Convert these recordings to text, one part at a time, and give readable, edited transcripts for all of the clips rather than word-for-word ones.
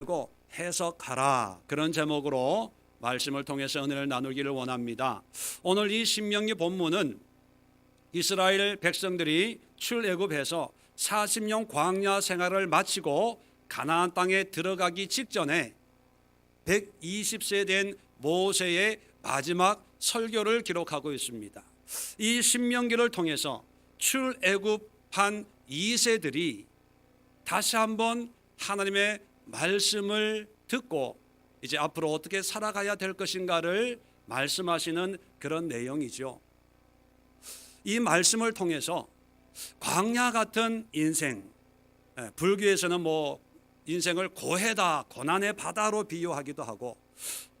가지고 해석하라, 그런 제목으로 말씀을 통해서 은혜를 나누기를 원합니다. 오늘 이 신명기 본문은 이스라엘 백성들이 출애굽해서 40년 광야 생활을 마치고 가나안 땅에 들어가기 직전에 120세 된 모세의 마지막 설교를 기록하고 있습니다. 이 신명기를 통해서 출애굽한 2세들이 다시 한번 하나님의 말씀을 듣고 이제 앞으로 어떻게 살아가야 될 것인가를 말씀하시는 그런 내용이죠. 이 말씀을 통해서 광야 같은 인생, 불교에서는 인생을 고해다, 고난의 바다로 비유하기도 하고,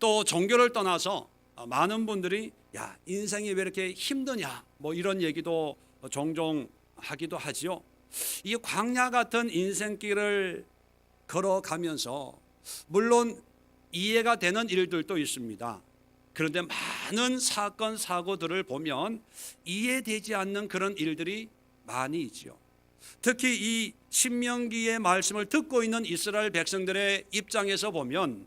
또 종교를 떠나서 많은 분들이 야, 인생이 왜 이렇게 힘드냐, 이런 얘기도 종종 하기도 하지요. 이 광야 같은 인생길을 걸어가면서 물론 이해가 되는 일들도 있습니다. 그런데 많은 사건 사고들을 보면 이해되지 않는 그런 일들이 많이 있죠. 특히 이 신명기의 말씀을 듣고 있는 이스라엘 백성들의 입장에서 보면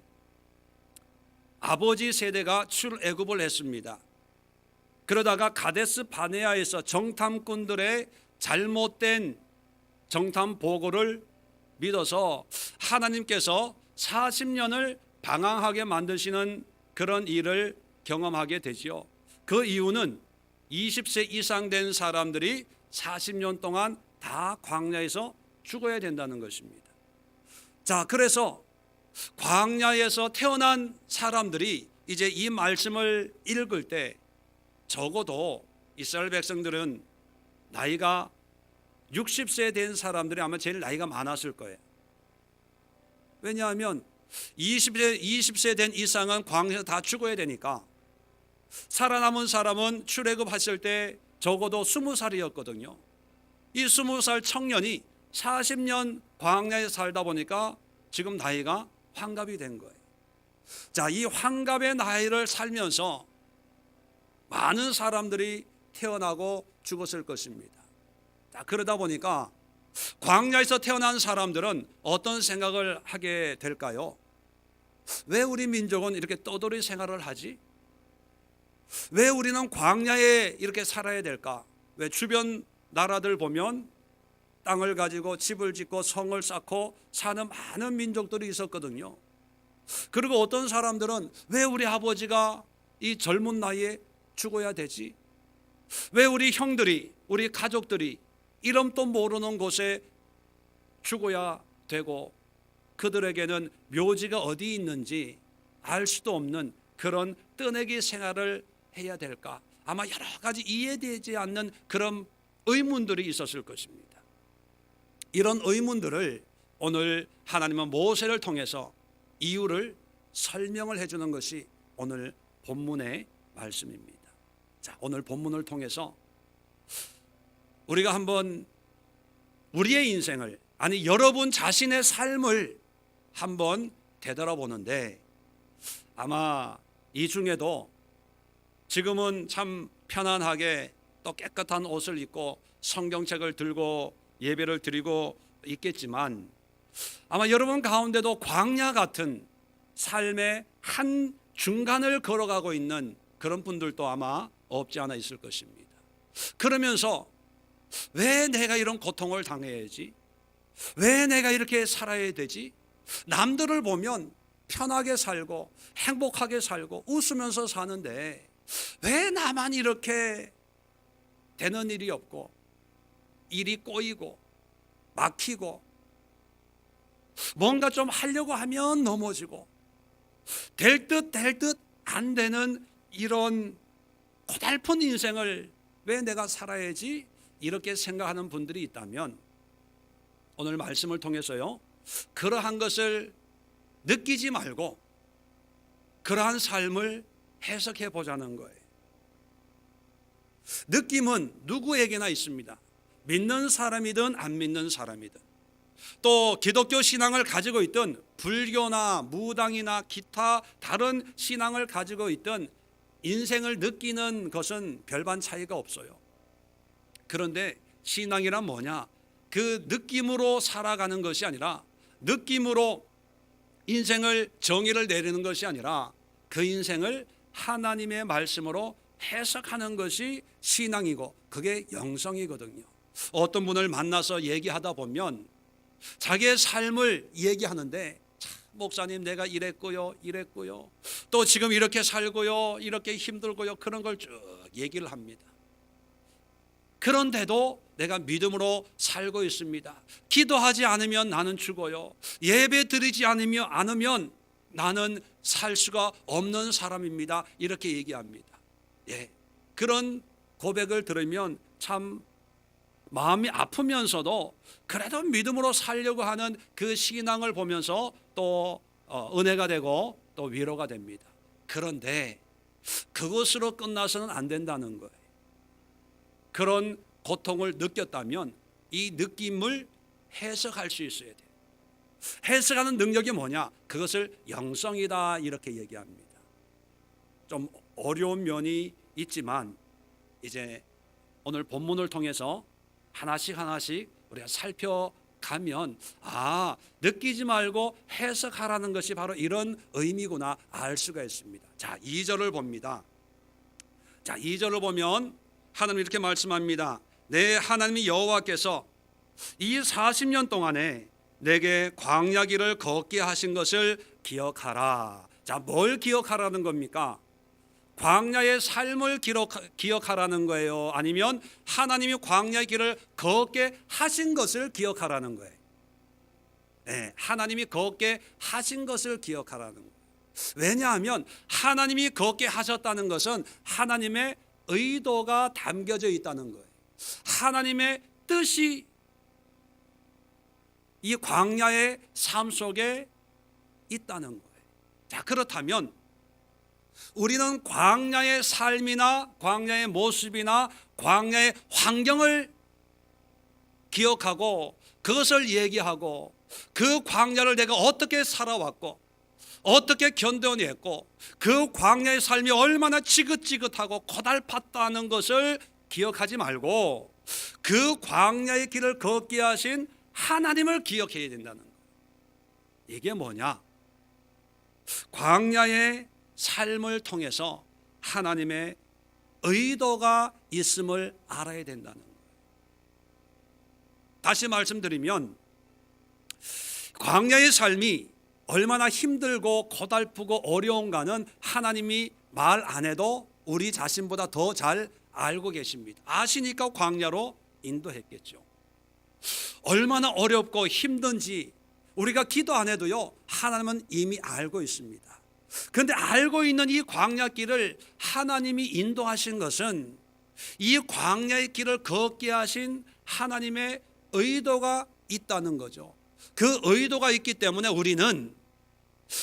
아버지 세대가 출애굽을 했습니다. 그러다가 가데스 바네아에서 정탐꾼들의 잘못된 정탐 보고를 믿어서 하나님께서 40년을 방황하게 만드시는 그런 일을 경험하게 되지요. 그 이유는 20세 이상 된 사람들이 40년 동안 다 광야에서 죽어야 된다는 것입니다. 자, 그래서 광야에서 태어난 사람들이 이제 이 말씀을 읽을 때 적어도 이스라엘 백성들은 나이가 60세 된 사람들이 아마 제일 나이가 많았을 거예요. 왜냐하면 20세 된 이상은 광야에서 다 죽어야 되니까 살아남은 사람은 출애굽했을 때 적어도 20살이었거든요. 이 20살 청년이 40년 광야에 살다 보니까 지금 나이가 환갑이 된 거예요. 자, 이 환갑의 나이를 살면서 많은 사람들이 태어나고 죽었을 것입니다. 자, 그러다 보니까 광야에서 태어난 사람들은 어떤 생각을 하게 될까요? 왜 우리 민족은 이렇게 떠돌이 생활을 하지? 왜 우리는 광야에 이렇게 살아야 될까? 왜 주변 나라들 보면 땅을 가지고 집을 짓고 성을 쌓고 사는 많은 민족들이 있었거든요. 그리고 어떤 사람들은 왜 우리 아버지가 이 젊은 나이에 죽어야 되지? 왜 우리 형들이, 우리 가족들이 이름도 모르는 곳에 죽어야 되고 그들에게는 묘지가 어디 있는지 알 수도 없는 그런 뜨내기 생활을 해야 될까? 아마 여러 가지 이해되지 않는 그런 의문들이 있었을 것입니다. 이런 의문들을 오늘 하나님은 모세를 통해서 이유를 설명을 해주는 것이 오늘 본문의 말씀입니다. 자, 오늘 본문을 통해서 우리가 한번 우리의 인생을, 아니 여러분 자신의 삶을 한번 되돌아보는데 아마 이 중에도 지금은 참 편안하게 또 깨끗한 옷을 입고 성경책을 들고 예배를 드리고 있겠지만 아마 여러분 가운데도 광야 같은 삶의 한 중간을 걸어가고 있는 그런 분들도 아마 없지 않아 있을 것입니다. 그러면서 왜 내가 이런 고통을 당해야지? 왜 내가 이렇게 살아야 되지? 남들을 보면 편하게 살고 행복하게 살고 웃으면서 사는데 왜 나만 이렇게 되는 일이 없고 일이 꼬이고 막히고 뭔가 좀 하려고 하면 넘어지고 될 듯 안 되는 이런 고달픈 인생을 왜 내가 살아야지? 이렇게 생각하는 분들이 있다면 오늘 말씀을 통해서요, 그러한 것을 느끼지 말고 그러한 삶을 해석해 보자는 거예요. 느낌은 누구에게나 있습니다. 믿는 사람이든 안 믿는 사람이든, 또 기독교 신앙을 가지고 있든 불교나 무당이나 기타 다른 신앙을 가지고 있든 인생을 느끼는 것은 별반 차이가 없어요. 그런데 신앙이란 뭐냐? 그 느낌으로 살아가는 것이 아니라 느낌으로 인생을 정의를 내리는 것이 아니라 그 인생을 하나님의 말씀으로 해석하는 것이 신앙이고 그게 영성이거든요. 어떤 분을 만나서 얘기하다 보면 자기의 삶을 얘기하는데, 목사님 내가 이랬고요 또 지금 이렇게 살고요, 이렇게 힘들고요, 그런 걸 쭉 얘기를 합니다. 그런데도 내가 믿음으로 살고 있습니다. 기도하지 않으면 나는 죽어요. 예배 드리지 않으면 나는 살 수가 없는 사람입니다. 이렇게 얘기합니다. 예, 그런 고백을 들으면 참 마음이 아프면서도 그래도 믿음으로 살려고 하는 그 신앙을 보면서 또 은혜가 되고 또 위로가 됩니다. 그런데 그것으로 끝나서는 안 된다는 거예요. 그런 고통을 느꼈다면 이 느낌을 해석할 수 있어야 돼요. 해석하는 능력이 뭐냐? 그것을 영성이다 이렇게 얘기합니다. 좀 어려운 면이 있지만 이제 오늘 본문을 통해서 하나씩 우리가 살펴가면 느끼지 말고 해석하라는 것이 바로 이런 의미구나 알 수가 있습니다. 자, 2절을 봅니다. 자, 2절을 보면 하나님 이렇게 말씀합니다. 내 하나님이 여호와께서 이 40년 동안에 내게 광야 길을 걷게 하신 것을 기억하라. 자, 뭘 기억하라는 겁니까? 광야의 삶을 기억하라는 거예요? 아니면 하나님이 광야의 길을 걷게 하신 것을 기억하라는 거예요? 네, 하나님이 걷게 하신 것을 기억하라는 거예요. 왜냐하면 하나님이 걷게 하셨다는 것은 하나님의 의도가 담겨져 있다는 거예요. 하나님의 뜻이 이 광야의 삶 속에 있다는 거예요. 자, 그렇다면 우리는 광야의 삶이나 광야의 모습이나 광야의 환경을 기억하고 그것을 얘기하고 그 광야를 내가 어떻게 살아왔고 어떻게 견뎌냈고 그 광야의 삶이 얼마나 지긋지긋하고 고달팠다는 것을 기억하지 말고 그 광야의 길을 걷게 하신 하나님을 기억해야 된다는 거예요. 이게 뭐냐? 광야의 삶을 통해서 하나님의 의도가 있음을 알아야 된다는 거예요. 다시 말씀드리면 광야의 삶이 얼마나 힘들고 고달프고 어려운가는 하나님이 말 안 해도 우리 자신보다 더 잘 알고 계십니다. 아시니까 광야로 인도했겠죠. 얼마나 어렵고 힘든지 우리가 기도 안 해도요, 하나님은 이미 알고 있습니다. 그런데 알고 있는 이 광야길을 하나님이 인도하신 것은 이 광야의 길을 걷게 하신 하나님의 의도가 있다는 거죠. 그 의도가 있기 때문에 우리는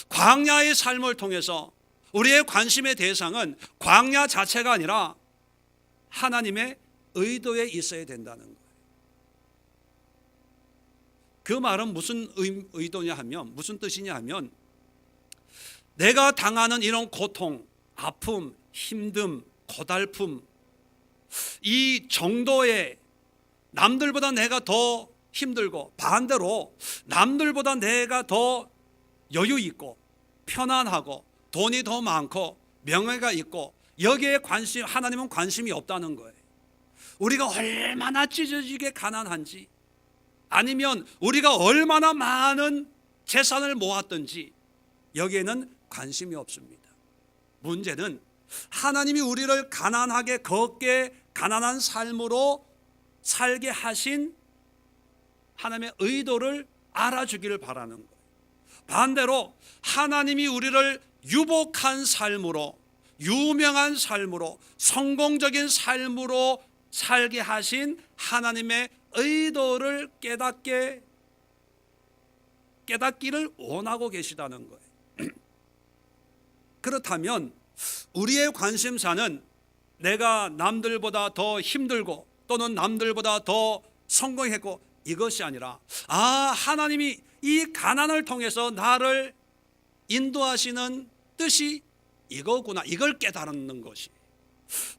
광야의 삶을 통해서 우리의 관심의 대상은 광야 자체가 아니라 하나님의 의도에 있어야 된다는 거예요. 그 말은 무슨 의도냐 하면, 무슨 뜻이냐 하면, 내가 당하는 이런 고통, 아픔, 힘듦, 고달픔, 이 정도의 남들보다 내가 더 힘들고 반대로 남들보다 내가 더 여유 있고 편안하고 돈이 더 많고 명예가 있고 여기에 하나님은 관심이 없다는 거예요. 우리가 얼마나 찢어지게 가난한지 아니면 우리가 얼마나 많은 재산을 모았든지 여기에는 관심이 없습니다. 문제는 하나님이 우리를 가난하게 걷게 가난한 삶으로 살게 하신 하나님의 의도를 알아주기를 바라는 거예요. 반대로 하나님이 우리를 유복한 삶으로, 유명한 삶으로, 성공적인 삶으로 살게 하신 하나님의 의도를 깨닫기를 원하고 계시다는 거예요. 그렇다면 우리의 관심사는 내가 남들보다 더 힘들고 또는 남들보다 더 성공했고 이것이 아니라 하나님이 이 가난을 통해서 나를 인도하시는 뜻이 이거구나, 이걸 깨달는 것이.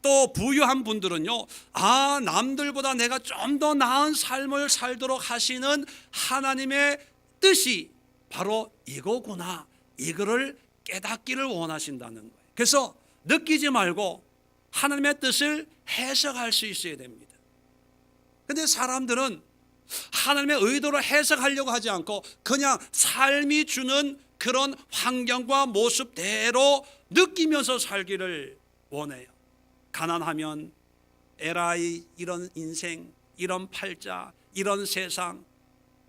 또 부유한 분들은요, 남들보다 내가 좀 더 나은 삶을 살도록 하시는 하나님의 뜻이 바로 이거구나, 이거를 깨닫기를 원하신다는 거예요. 그래서 느끼지 말고 하나님의 뜻을 해석할 수 있어야 됩니다. 근데 사람들은 하나님의 의도를 해석하려고 하지 않고 그냥 삶이 주는 그런 환경과 모습대로 느끼면서 살기를 원해요. 가난하면 에라이, 이런 인생, 이런 팔자, 이런 세상,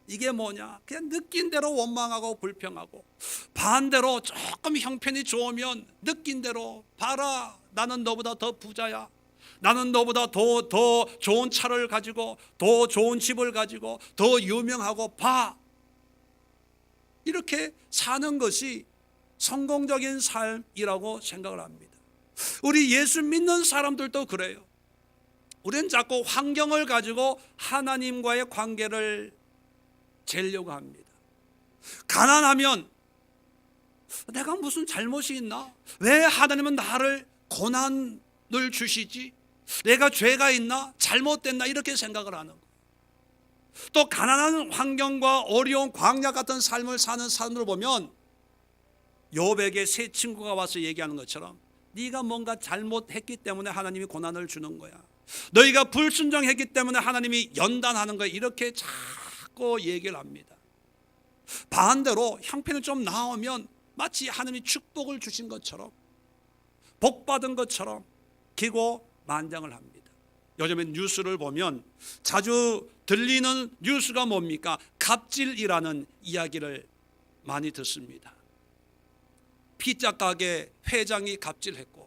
이게 뭐냐? 그냥 느낀 대로 원망하고 불평하고, 반대로 조금 형편이 좋으면 느낀 대로 봐라, 나는 너보다 더 부자야, 나는 너보다 더 좋은 차를 가지고, 더 좋은 집을 가지고, 더 유명하고, 봐. 이렇게 사는 것이 성공적인 삶이라고 생각을 합니다. 우리 예수 믿는 사람들도 그래요. 우리는 자꾸 환경을 가지고 하나님과의 관계를 재려고 합니다. 가난하면 내가 무슨 잘못이 있나? 왜 하나님은 나를 고난을 주시지? 내가 죄가 있나? 잘못됐나? 이렇게 생각을 하는 거예요. 또 가난한 환경과 어려운 광야 같은 삶을 사는 사람들을 보면 욥에게 세 친구가 와서 얘기하는 것처럼 네가 뭔가 잘못했기 때문에 하나님이 고난을 주는 거야. 너희가 불순종했기 때문에 하나님이 연단하는 거야. 이렇게 자꾸 얘기를 합니다. 반대로 형편이 좀 나오면 마치 하나님이 축복을 주신 것처럼, 복받은 것처럼 기고만장을 합니다. 요즘에 뉴스를 보면 자주 들리는 뉴스가 뭡니까? 갑질이라는 이야기를 많이 듣습니다. 피자 가게 회장이 갑질했고,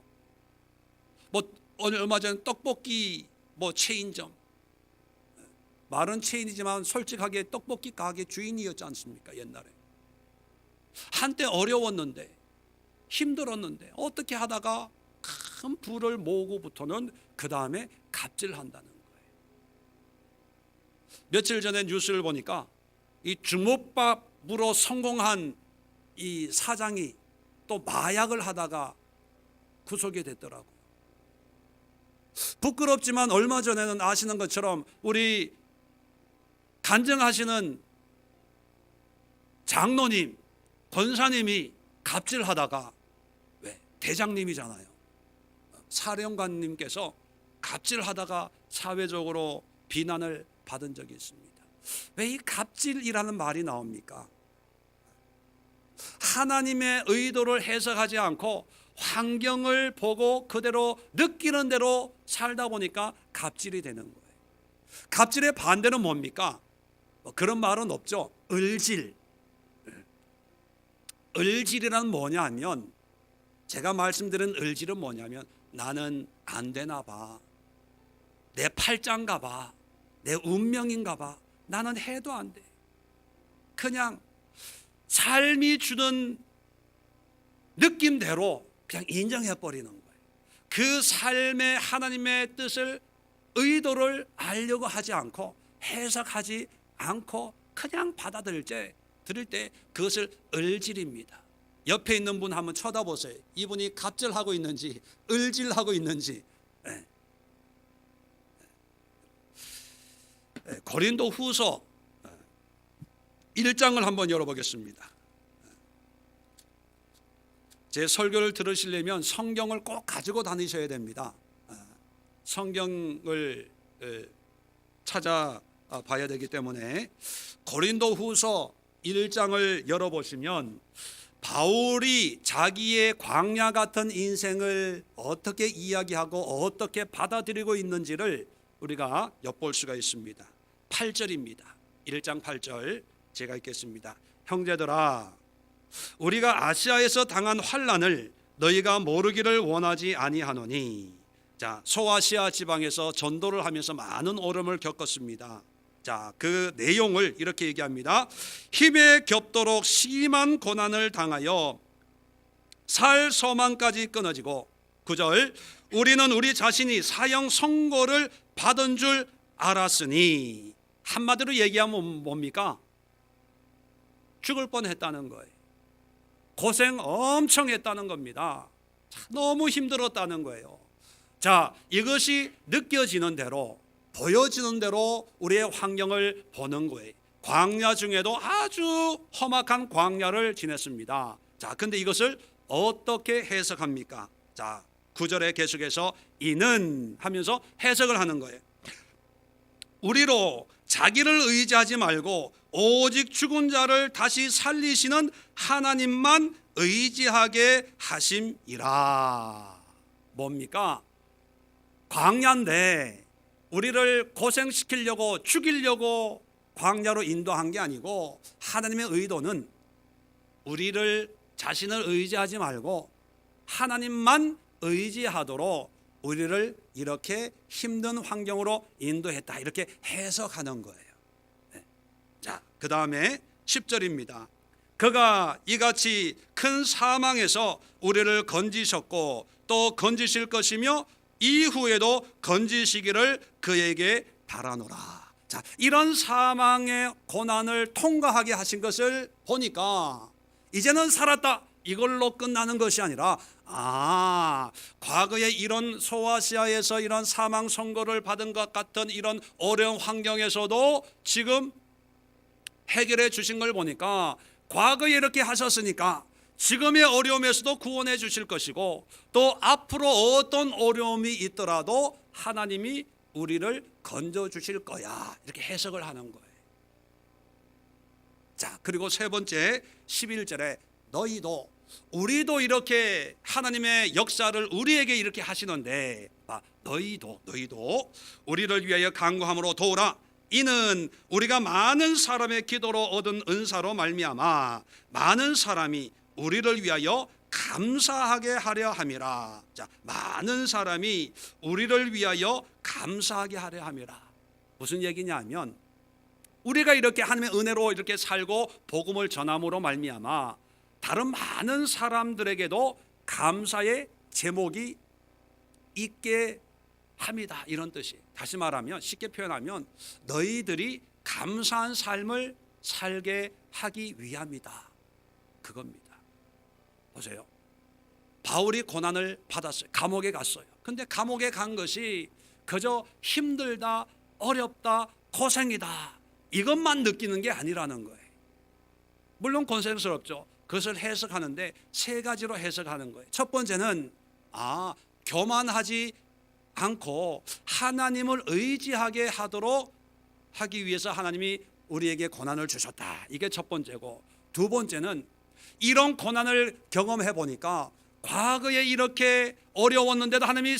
얼마 전에 떡볶이 체인점, 말은 체인이지만 솔직하게 떡볶이 가게 주인이었지 않습니까? 옛날에 한때 어려웠는데, 힘들었는데 어떻게 하다가 큰 부를 모으고부터는 그 다음에 갑질한다는 거예요. 며칠 전에 뉴스를 보니까 이 주먹밥으로 성공한 이 사장이 또 마약을 하다가 구속이 됐더라고요. 부끄럽지만 얼마 전에는 아시는 것처럼 우리 간증하시는 장로님, 권사님이 갑질하다가, 왜? 대장님이잖아요. 사령관님께서 갑질하다가 사회적으로 비난을 받은 적이 있습니다. 왜 이 갑질이라는 말이 나옵니까? 하나님의 의도를 해석하지 않고 환경을 보고 그대로 느끼는 대로 살다 보니까 갑질이 되는 거예요. 갑질의 반대는 뭡니까? 그런 말은 없죠. 을질. 을질이란 뭐냐 하면, 제가 말씀드린 을질은 뭐냐면, 나는 안 되나 봐, 내 팔자인가 봐, 내 운명인가 봐, 나는 해도 안 돼. 그냥 삶이 주는 느낌대로 그냥 인정해 버리는 거예요. 그 삶의 하나님의 뜻을, 의도를 알려고 하지 않고, 해석하지 않고 그냥 받아들일 때 그것을 을질입니다. 옆에 있는 분 한번 쳐다보세요. 이분이 갑질하고 있는지 을질하고 있는지. 고린도 후서 1장을 한번 열어보겠습니다. 제 설교를 들으시려면 성경을 꼭 가지고 다니셔야 됩니다. 성경을 찾아봐야 되기 때문에 고린도 후서 1장을 열어보시면 바울이 자기의 광야 같은 인생을 어떻게 이야기하고 어떻게 받아들이고 있는지를 우리가 엿볼 수가 있습니다. 8절입니다. 1장 8절 제가 읽겠습니다. 형제들아, 우리가 아시아에서 당한 환난을 너희가 모르기를 원하지 아니하노니. 자, 소아시아 지방에서 전도를 하면서 많은 어려움을 겪었습니다. 자, 그 내용을 이렇게 얘기합니다. 힘에 겹도록 심한 고난을 당하여 살 소망까지 끊어지고, 9절, 우리는 우리 자신이 사형 선고를 받은 줄 알았으니. 한마디로 얘기하면 뭡니까? 죽을 뻔했다는 거예요. 고생 엄청 했다는 겁니다. 너무 힘들었다는 거예요. 자, 이것이 느껴지는 대로, 보여지는 대로 우리의 환경을 보는 거예요. 광야 중에도 아주 험악한 광야를 지냈습니다. 자, 근데 이것을 어떻게 해석합니까? 자, 9절에 계속해서 이는 하면서 해석을 하는 거예요. 우리로 자기를 의지하지 말고 오직 죽은 자를 다시 살리시는 하나님만 의지하게 하심이라. 뭡니까? 광야인데 우리를 고생시키려고 죽이려고 광야로 인도한 게 아니고, 하나님의 의도는 우리를 자신을 의지하지 말고 하나님만 의지하도록 우리를 이렇게 힘든 환경으로 인도했다, 이렇게 해석하는 거예요. 네. 자, 그 다음에 10절입니다. 그가 이같이 큰 사망에서 우리를 건지셨고 또 건지실 것이며 이후에도 건지시기를 그에게 바라노라. 자, 이런 사망의 고난을 통과하게 하신 것을 보니까 이제는 살았다, 이걸로 끝나는 것이 아니라, 과거에 이런 소아시아에서 이런 사망 선고를 받은 것 같은 이런 어려운 환경에서도 지금 해결해 주신 걸 보니까, 과거에 이렇게 하셨으니까 지금의 어려움에서도 구원해 주실 것이고, 또 앞으로 어떤 어려움이 있더라도 하나님이 우리를 건져 주실 거야, 이렇게 해석을 하는 거예요. 자, 그리고 세 번째 11절에 너희도, 우리도 이렇게 하나님의 역사를 우리에게 이렇게 하시는데, 너희도 우리를 위하여 간구함으로 도우라. 이는 우리가 많은 사람의 기도로 얻은 은사로 말미암아 많은 사람이 우리를 위하여 감사하게 하려 함이라. 자, 많은 사람이 우리를 위하여 감사하게 하려 함이라. 무슨 얘기냐면, 우리가 이렇게 하나님의 은혜로 이렇게 살고 복음을 전함으로 말미암아 다른 많은 사람들에게도 감사의 제목이 있게 합니다, 이런 뜻이. 다시 말하면, 쉽게 표현하면 너희들이 감사한 삶을 살게 하기 위함이다, 그겁니다. 보세요. 바울이 고난을 받았어요. 감옥에 갔어요. 근데 감옥에 간 것이 그저 힘들다, 어렵다, 고생이다, 이것만 느끼는 게 아니라는 거예요. 물론 고생스럽죠. 그것을 해석하는데 세 가지로 해석하는 거예요. 첫 번째는 교만하지 않고 하나님을 의지하게 하도록 하기 위해서 하나님이 우리에게 고난을 주셨다, 이게 첫 번째고, 두 번째는 이런 고난을 경험해 보니까 과거에 이렇게 어려웠는데도 하나님이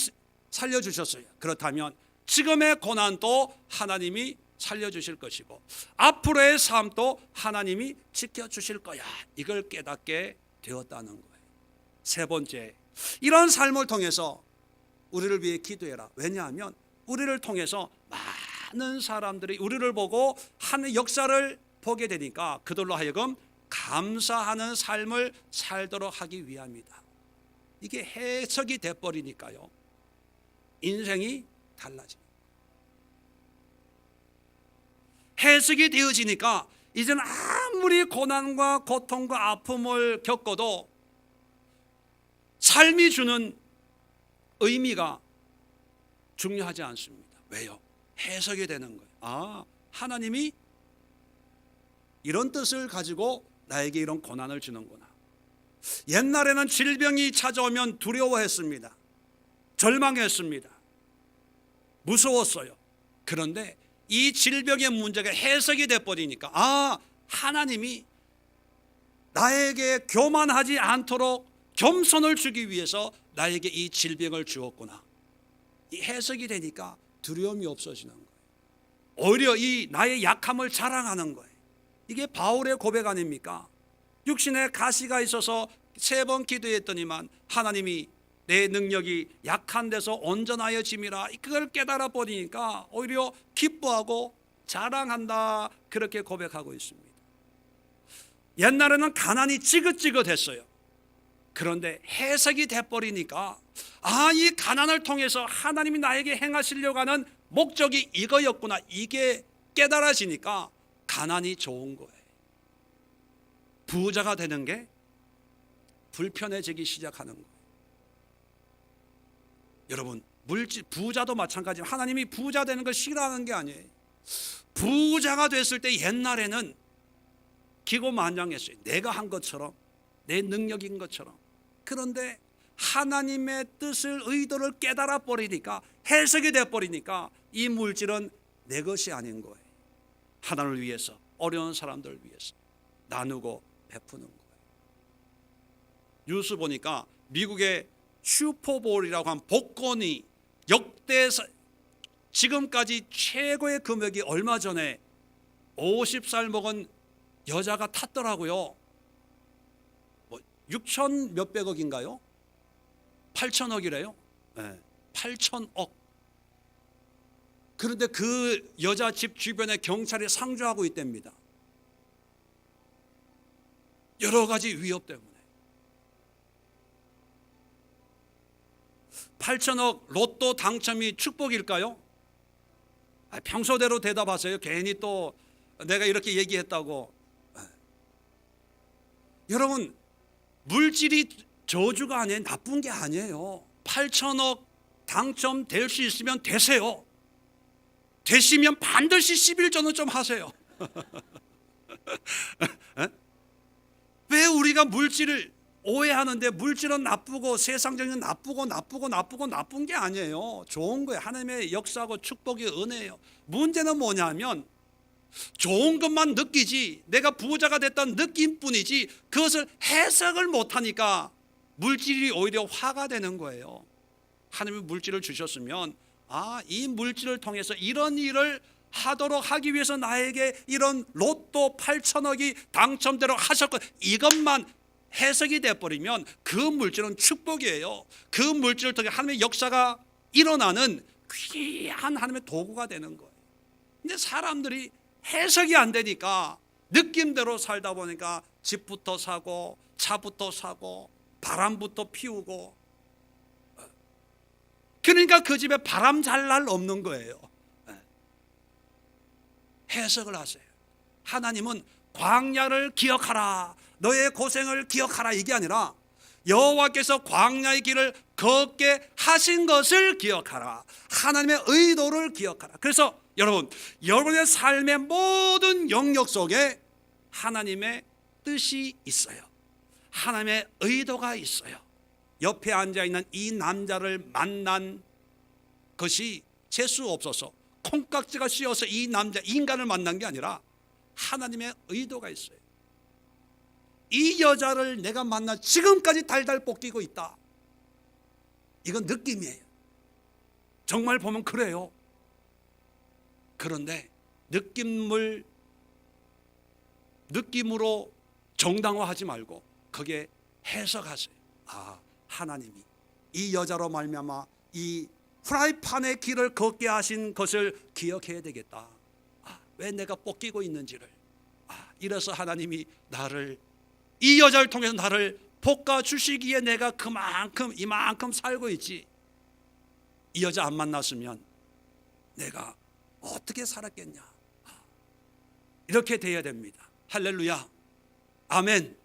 살려주셨어요. 그렇다면 지금의 고난도 하나님이 살려주실 것이고 앞으로의 삶도 하나님이 지켜주실 거야, 이걸 깨닫게 되었다는 거예요. 세 번째, 이런 삶을 통해서 우리를 위해 기도해라. 왜냐하면 우리를 통해서 많은 사람들이 우리를 보고 하는 역사를 보게 되니까 그들로 하여금 감사하는 삶을 살도록 하기 위함이다. 이게 해석이 돼버리니까요, 인생이 달라집니다. 해석이 되어지니까 이제는 아무리 고난과 고통과 아픔을 겪어도 삶이 주는 의미가 중요하지 않습니다. 왜요? 해석이 되는 거예요. 하나님이 이런 뜻을 가지고 나에게 이런 고난을 주는구나. 옛날에는 질병이 찾아오면 두려워했습니다. 절망했습니다. 무서웠어요. 그런데 이 질병의 문제가 해석이 돼버리니까 하나님이 나에게 교만하지 않도록 겸손을 주기 위해서 나에게 이 질병을 주었구나. 이 해석이 되니까 두려움이 없어지는 거예요. 오히려 이 나의 약함을 자랑하는 거예요. 이게 바울의 고백 아닙니까? 육신에 가시가 있어서 3번 기도했더니만 하나님이 내 능력이 약한 데서 온전하여짐이라, 그걸 깨달아 버리니까 오히려 기뻐하고 자랑한다, 그렇게 고백하고 있습니다. 옛날에는 가난이 지긋지긋했어요. 그런데 해석이 돼버리니까 이 가난을 통해서 하나님이 나에게 행하시려고 하는 목적이 이거였구나, 이게 깨달아지니까 가난이 좋은 거예요. 부자가 되는 게 불편해지기 시작하는 거예요. 여러분, 부자도 마찬가지예요. 하나님이 부자 되는 걸 싫어하는 게 아니에요. 부자가 됐을 때 옛날에는 기고만장했어요. 내가 한 것처럼, 내 능력인 것처럼. 그런데 하나님의 뜻을, 의도를 깨달아 버리니까, 해석이 돼 버리니까 이 물질은 내 것이 아닌 거예요. 하나님을 위해서, 어려운 사람들을 위해서 나누고 베푸는 거예요. 뉴스 보니까 미국의 슈퍼볼이라고 한 복권이 역대 지금까지 최고의 금액이 얼마 전에 50살 먹은 여자가 탔더라고요. 6천 몇백억인가요? 8천억이래요. 네, 8천억. 그런데 그 여자 집 주변에 경찰이 상주하고 있답니다. 여러 가지 위협 때문에. 8천억 로또 당첨이 축복일까요? 평소대로 대답하세요. 괜히 또 내가 이렇게 얘기했다고. 여러분, 물질이 저주가 아니에요. 나쁜 게 아니에요. 8천억 당첨될 수 있으면 되세요. 되시면 반드시 11조는 좀 하세요. 왜 우리가 물질을 오해하는데, 물질은 나쁘고 세상적인 나쁜 게 아니에요. 좋은 거예요. 하나님의 역사하고 축복이 은혜예요. 문제는 뭐냐면 좋은 것만 느끼지, 내가 부자가 됐다는 느낌뿐이지 그것을 해석을 못하니까 물질이 오히려 화가 되는 거예요. 하나님이 물질을 주셨으면, 이 물질을 통해서 이런 일을 하도록 하기 위해서 나에게 이런 로또 8천억이 당첨대로 하셨고, 이것만 해석이 돼버리면 그 물질은 축복이에요. 그 물질을 통해 하나님의 역사가 일어나는 귀한 하나님의 도구가 되는 거예요. 근데 사람들이 해석이 안 되니까 느낌대로 살다 보니까 집부터 사고 차부터 사고 바람부터 피우고, 그러니까 그 집에 바람 잘 날 없는 거예요. 해석을 하세요. 하나님은 광야를 기억하라, 너의 고생을 기억하라, 이게 아니라 여호와께서 광야의 길을 걷게 하신 것을 기억하라, 하나님의 의도를 기억하라. 그래서 여러분의 삶의 모든 영역 속에 하나님의 뜻이 있어요. 하나님의 의도가 있어요. 옆에 앉아있는 이 남자를 만난 것이 재수 없어서 콩깍지가 씌어서 이 남자, 인간을 만난 게 아니라 하나님의 의도가 있어요. 이 여자를 내가 만나 지금까지 달달 볶이고 있다. 이건 느낌이에요. 정말 보면 그래요. 그런데 느낌으로 정당화하지 말고 거기에 해석하세요. 하나님이 이 여자로 말미암아 이 프라이팬의 길을 걷게 하신 것을 기억해야 되겠다. 왜 내가 볶이고 있는지를. 이래서 하나님이 이 여자를 통해서 나를 볶아 주시기에 내가 이만큼 살고 있지. 이 여자 안 만났으면 내가 어떻게 살았겠냐. 이렇게 돼야 됩니다. 할렐루야, 아멘.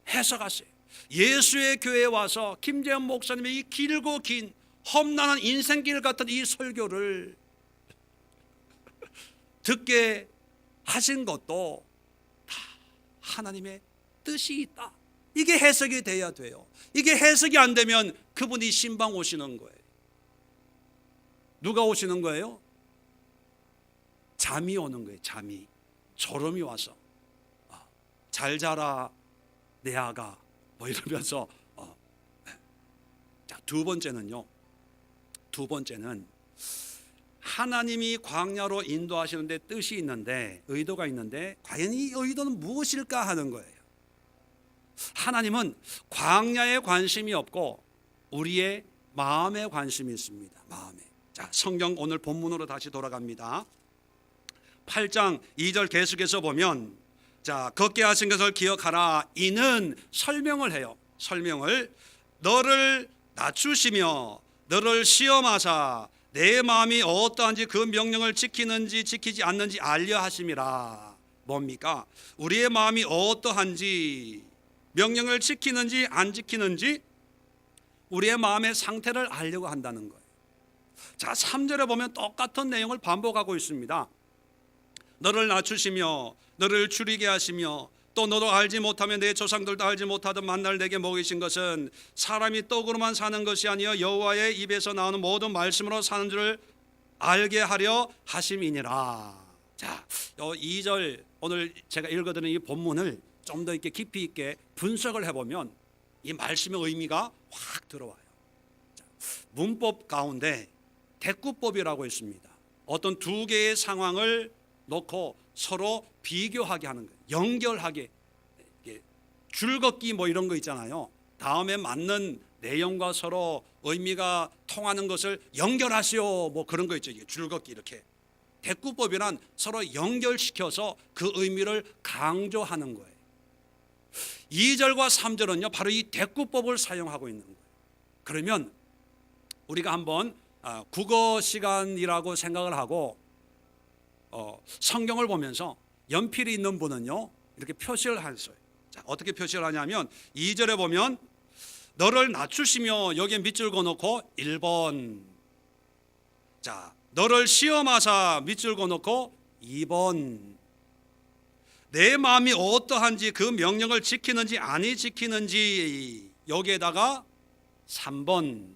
해석하세요. 예수의 교회에 와서 김재현 목사님의 이 길고 긴 험난한 인생길 같은 이 설교를 듣게 하신 것도 다 하나님의 뜻이 있다. 이게 해석이 돼야 돼요. 이게 해석이 안 되면 그분이 신방 오시는 거예요. 누가 오시는 거예요? 잠이 오는 거예요. 잠이. 졸음이 와서 잘 자라 내 아가 이러면서. 자, 두 번째는 하나님이 광야로 인도하시는데 뜻이 있는데, 의도가 있는데 과연 이 의도는 무엇일까 하는 거예요. 하나님은 광야에 관심이 없고 우리의 마음에 관심이 있습니다. 마음에. 자, 성경 오늘 본문으로 다시 돌아갑니다. 8장 2절 계속해서 보면, 자, 걷게 하신 것을 기억하라. 이는 설명을 해요. 설명을, 너를 낮추시며 너를 시험하사 내 마음이 어떠한지 그 명령을 지키는지 지키지 않는지 알려 하심이라. 뭡니까? 우리의 마음이 어떠한지, 명령을 지키는지 안 지키는지 우리의 마음의 상태를 알려고 한다는 거예요. 자, 3절에 보면 똑같은 내용을 반복하고 있습니다. 너를 낮추시며 너를 줄이게 하시며 또 너도 알지 못하며 내 조상들도 알지 못하던 만나를 내게 먹이신 것은 사람이 떡으로만 사는 것이 아니여 여호와의 입에서 나오는 모든 말씀으로 사는 줄을 알게 하려 하심이니라. 자, 2절 오늘 제가 읽어드린 이 본문을 좀 더 이렇게 깊이 있게 분석을 해보면 이 말씀의 의미가 확 들어와요. 자, 문법 가운데 대꾸법이라고 있습니다. 어떤 두 개의 상황을 놓고 서로 비교하게 하는 거예요. 연결하게, 줄긋기 뭐 이런 거 있잖아요. 다음에 맞는 내용과 서로 의미가 통하는 것을 연결하시오 뭐 그런 거 있죠. 줄긋기 이렇게. 대꾸법이란 서로 연결시켜서 그 의미를 강조하는 거예요. 2절과 3절은요 바로 이 대꾸법을 사용하고 있는 거예요. 그러면 우리가 한번 국어 시간이라고 생각을 하고 성경을 보면서 연필이 있는 분은요 이렇게 표시를 하세요. 자, 어떻게 표시를 하냐면 2절에 보면 너를 낮추시며 여기에 밑줄 그어놓고 1번, 자 너를 시험하사 밑줄 그어놓고 2번, 내 마음이 어떠한지 그 명령을 지키는지 아니 지키는지 여기에다가 3번,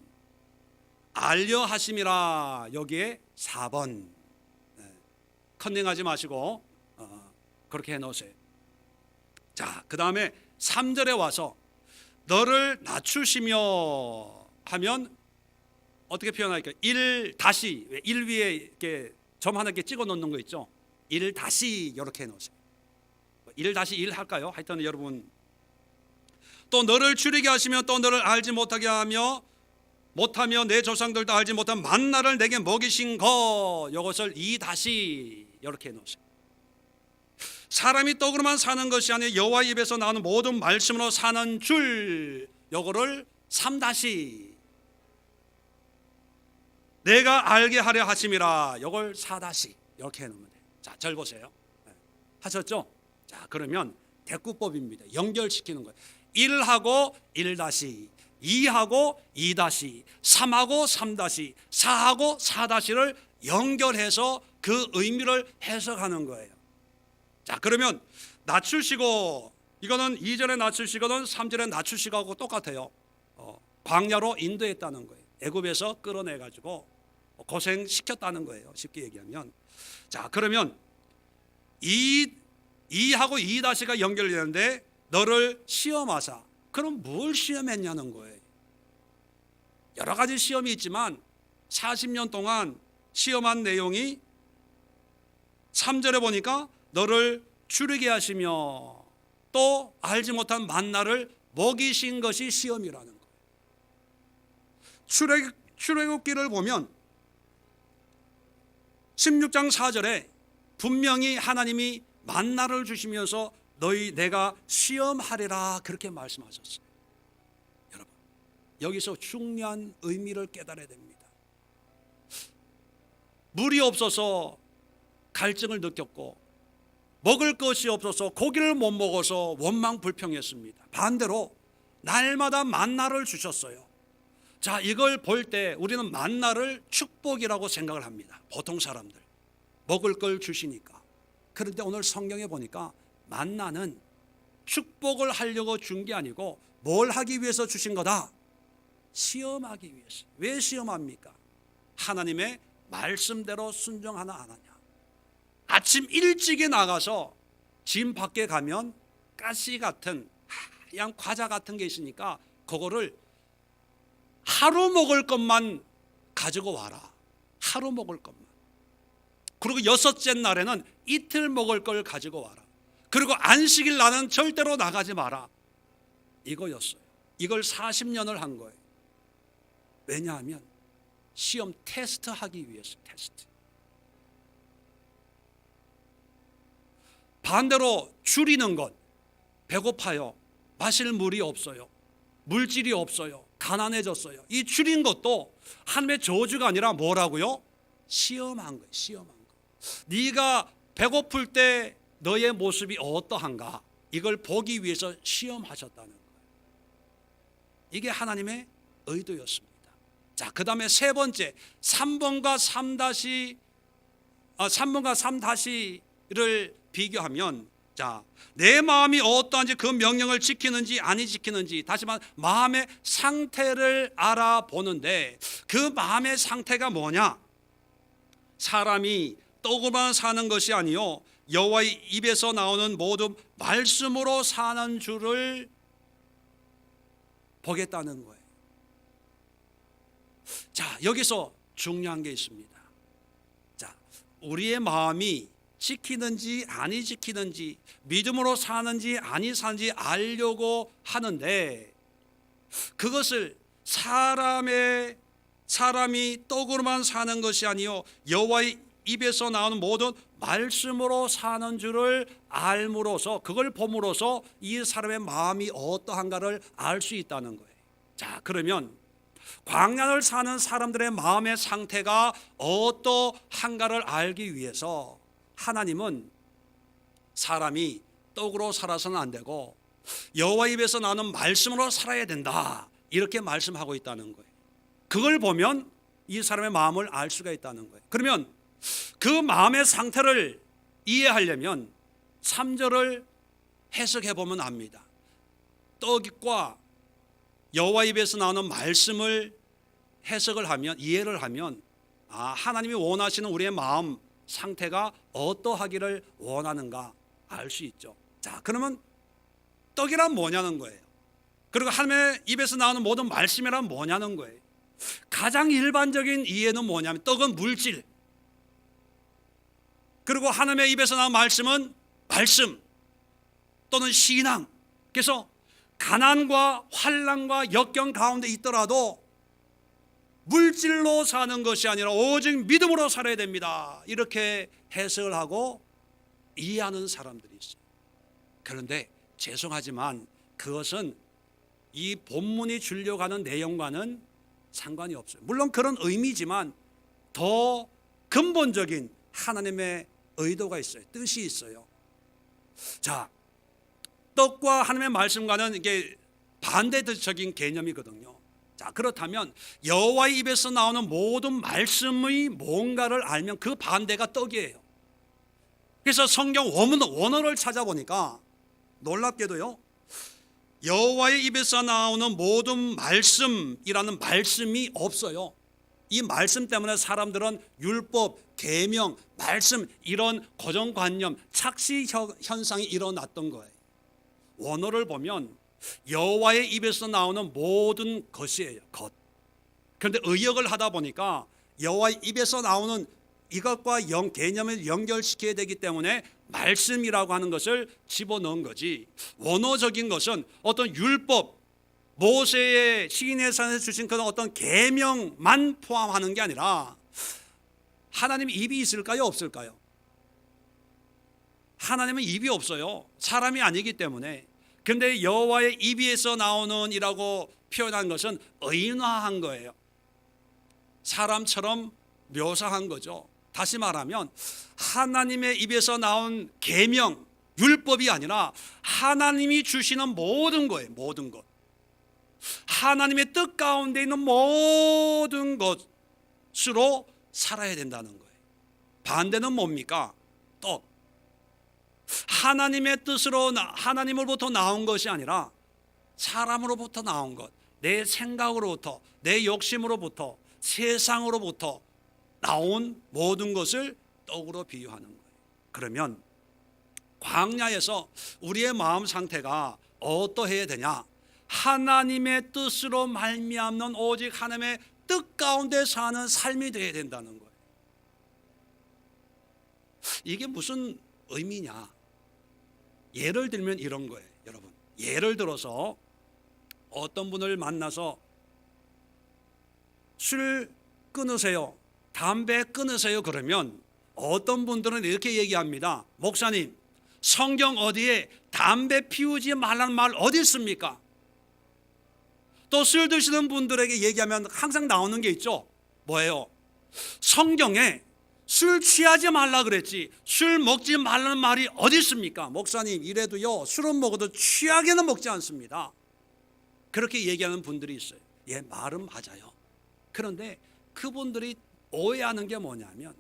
알려 하심이라 여기에 4번. 컨닝하지 마시고 그렇게 해놓으세요. 자, 그 다음에 3절에 와서 너를 낮추시며 하면 어떻게 표현할까요? 1 다시 1 위에 이렇게 점 하나 이렇게 찍어 놓는 거 있죠. 1 다시 이렇게 해놓으세요. 1 다시 1 할까요? 하여튼 여러분 또 너를 줄이게 하시며 또 너를 알지 못하게 하며 못하며 내 조상들도 알지 못한 만나를 내게 먹이신 거 이것을 2 다시 이렇게 해놓으세요. 사람이 떡으로만 사는 것이 아니라 여호와 입에서 나오는 모든 말씀으로 사는 줄 요거를 3 다시 내가 알게 하려 하심이라 요걸 4 다시 이렇게 해놓으면 돼요. 자, 절 보세요. 하셨죠? 자, 그러면 대꾸법입니다. 연결시키는 거예요. 1하고 1 다시 2하고 2 다시 3하고 3 다시 4하고 4 다시를 연결해서 그 의미를 해석하는 거예요. 자, 그러면 낮추시고 이거는 2절에 낮추시고는 3절에 낮추시고하고 똑같아요. 광야로 인도했다는 거예요. 애굽에서 끌어내 가지고 고생시켰다는 거예요. 쉽게 얘기하면. 자, 그러면 2하고 2 다시가 연결되는데 너를 시험하사. 그럼 뭘 시험했냐는 거예요. 여러 가지 시험이 있지만 40년 동안 시험한 내용이 3절에 보니까 너를 줄이게 하시며 또 알지 못한 만나를 먹이신 것이 시험이라는 거예요. 출애굽기를 보면 16장 4절에 분명히 하나님이 만나를 주시면서 내가 시험하리라 그렇게 말씀하셨어요. 여러분, 여기서 중요한 의미를 깨달아야 됩니다. 물이 없어서 갈증을 느꼈고 먹을 것이 없어서 고기를 못 먹어서 원망불평했습니다. 반대로 날마다 만나를 주셨어요. 자, 이걸 볼 때 우리는 만나를 축복이라고 생각을 합니다. 보통 사람들 먹을 걸 주시니까. 그런데 오늘 성경에 보니까 만나는 축복을 하려고 준 게 아니고 뭘 하기 위해서 주신 거다? 시험하기 위해서. 왜 시험합니까? 하나님의 말씀대로 순종하나 안 하냐. 아침 일찍이 나가서 집 밖에 가면 가시 같은 하얀 과자 같은 게 있으니까 그거를 하루 먹을 것만 가지고 와라. 하루 먹을 것만. 그리고 6째 날에는 이틀 먹을 걸 가지고 와라. 그리고 안식일 나는 절대로 나가지 마라. 이거였어요. 이걸 40년을 한 거예요. 왜냐하면 시험 테스트 하기 위해서. 테스트. 반대로 줄이는 것, 배고파요, 마실 물이 없어요, 물질이 없어요, 가난해졌어요. 이 줄인 것도 하나님의 저주가 아니라 뭐라고요? 시험한 거예요. 시험한 거. 네가 배고플 때 너의 모습이 어떠한가 이걸 보기 위해서 시험하셨다는 거예요. 이게 하나님의 의도였습니다. 자, 그다음에 세 번째 3번과 3-를 비교하면, 자, 내 마음이 어떠한지 그 명령을 지키는지 아니 지키는지, 다시 말해 마음의 상태를 알아보는데, 그 마음의 상태가 뭐냐? 사람이 떡으로만 사는 것이 아니요 여호와의 입에서 나오는 모든 말씀으로 사는 줄을 보겠다는 거예요. 자, 여기서 중요한 게 있습니다. 자, 우리의 마음이 지키는지 아니 지키는지, 믿음으로 사는지 아니 사는지 알려고 하는데, 그것을 사람이 떡으로만 사는 것이 아니요 여호와의 입에서 나오는 모든 말씀으로 사는 줄을 알므로써, 그걸 봄으로써 이 사람의 마음이 어떠한가를 알 수 있다는 거예요. 자, 그러면 광야를 사는 사람들의 마음의 상태가 어떠한가를 알기 위해서 하나님은 사람이 떡으로 살아서는 안 되고 여호와 입에서 나오는 말씀으로 살아야 된다, 이렇게 말씀하고 있다는 거예요. 그걸 보면 이 사람의 마음을 알 수가 있다는 거예요. 그러면 그 마음의 상태를 이해하려면 3절을 해석해 보면 압니다. 떡과 여호와 입에서 나오는 말씀을 해석을 하면, 이해를 하면, 하나님이 원하시는 우리의 마음 상태가 어떠하기를 원하는가 알 수 있죠. 자, 그러면 떡이란 뭐냐는 거예요. 그리고 하나님의 입에서 나오는 모든 말씀이란 뭐냐는 거예요. 가장 일반적인 이해는 뭐냐면, 떡은 물질, 그리고 하나님의 입에서 나온 말씀은 말씀 또는 신앙. 그래서 가난과 환난과 역경 가운데 있더라도 물질로 사는 것이 아니라 오직 믿음으로 살아야 됩니다, 이렇게 해석을 하고 이해하는 사람들이 있어요. 그런데 죄송하지만 그것은 이 본문이 주려고 하는 내용과는 상관이 없어요. 물론 그런 의미지만 더 근본적인 하나님의 의도가 있어요. 뜻이 있어요. 자, 떡과 하나님의 말씀과는 이게 반대적인 개념이거든요. 자, 그렇다면 여호와의 입에서 나오는 모든 말씀의 뭔가를 알면 그 반대가 떡이에요. 그래서 성경 원어를 찾아보니까 놀랍게도요, 여호와의 입에서 나오는 모든 말씀이라는 말씀이 없어요. 이 말씀 때문에 사람들은 율법, 계명, 말씀, 이런 고정관념, 착시 현상이 일어났던 거예요. 원어를 보면 여호와의 입에서 나오는 모든 것이에요. 것. 그런데 의역을 하다 보니까 여호와의 입에서 나오는 이것과 개념을 연결시켜야 되기 때문에 말씀이라고 하는 것을 집어넣은 거지, 원어적인 것은 어떤 율법, 모세의 시내산에서 주신 그런 어떤 계명만 포함하는 게 아니라, 하나님 입이 있을까요, 없을까요? 하나님은 입이 없어요. 사람이 아니기 때문에. 그런데 여호와의 입에서 나오는 이라고 표현한 것은 의인화한 거예요. 사람처럼 묘사한 거죠. 다시 말하면 하나님의 입에서 나온 계명, 율법이 아니라 하나님이 주시는 모든 거예요. 모든 것. 하나님의 뜻 가운데 있는 모든 것으로 살아야 된다는 거예요. 반대는 뭡니까? 떡. 하나님의 뜻으로, 하나님으로부터 나온 것이 아니라 사람으로부터 나온 것, 내 생각으로부터, 내 욕심으로부터, 세상으로부터 나온 모든 것을 떡으로 비유하는 거예요. 그러면 광야에서 우리의 마음 상태가 어떠해야 되냐? 하나님의 뜻으로 말미암는 오직 하나님의 뜻 가운데 사는 삶이 되어야 된다는 거예요. 이게 무슨 의미냐? 예를 들면 이런 거예요. 여러분, 예를 들어서 어떤 분을 만나서 술 끊으세요, 담배 끊으세요, 그러면 어떤 분들은 이렇게 얘기합니다. 목사님, 성경 어디에 담배 피우지 말라는 말 어디 있습니까? 또 술 드시는 분들에게 얘기하면 항상 나오는 게 있죠. 뭐예요? 성경에 술 취하지 말라 그랬지 술 먹지 말라는 말이 어디 있습니까? 목사님, 이래도요, 술은 먹어도 취하게는 먹지 않습니다. 그렇게 얘기하는 분들이 있어요. 예, 말은 맞아요. 그런데 그분들이 오해하는 게 뭐냐면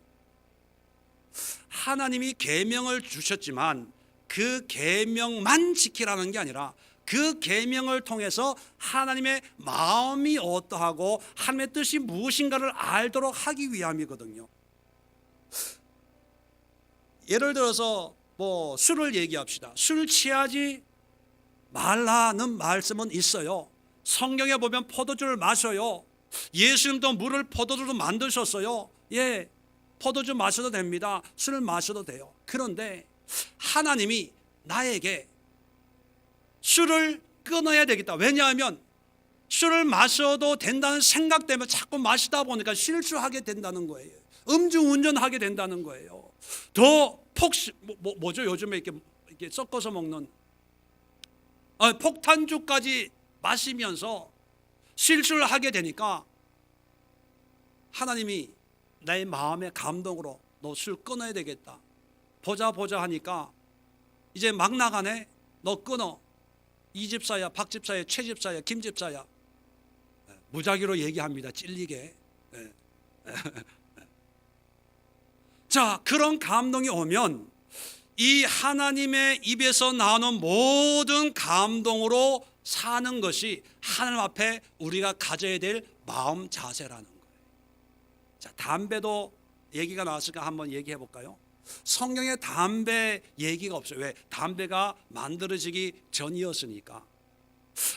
하나님이 계명을 주셨지만 그 계명만 지키라는 게 아니라 그 계명을 통해서 하나님의 마음이 어떠하고 하나님의 뜻이 무엇인가를 알도록 하기 위함이거든요. 예를 들어서 뭐 술을 얘기합시다. 술 취하지 말라는 말씀은 있어요. 성경에 보면 포도주를 마셔요. 예수님도 물을 포도주로 만드셨어요. 예, 포도주 마셔도 됩니다. 술을 마셔도 돼요. 그런데 하나님이 나에게 술을 끊어야 되겠다. 왜냐하면 술을 마셔도 된다는 생각 때문에 자꾸 마시다 보니까 실수하게 된다는 거예요. 음주운전하게 된다는 거예요. 더 뭐죠? 요즘에 이렇게 섞어서 먹는 폭탄주까지 마시면서 실수를 하게 되니까 하나님이 나의 마음의 감동으로 너 술 끊어야 되겠다. 보자 하니까 이제 막 나가네. 너 끊어. 이 집사야, 박 집사야, 최 집사야, 김 집사야. 무작위로 얘기합니다. 찔리게. 자, 그런 감동이 오면 이 하나님의 입에서 나오는 모든 감동으로 사는 것이 하나님 앞에 우리가 가져야 될 마음 자세라는 거예요. 자, 담배도 얘기가 나왔으니까 한번 얘기해 볼까요? 성경에 담배 얘기가 없어요. 왜? 담배가 만들어지기 전이었으니까.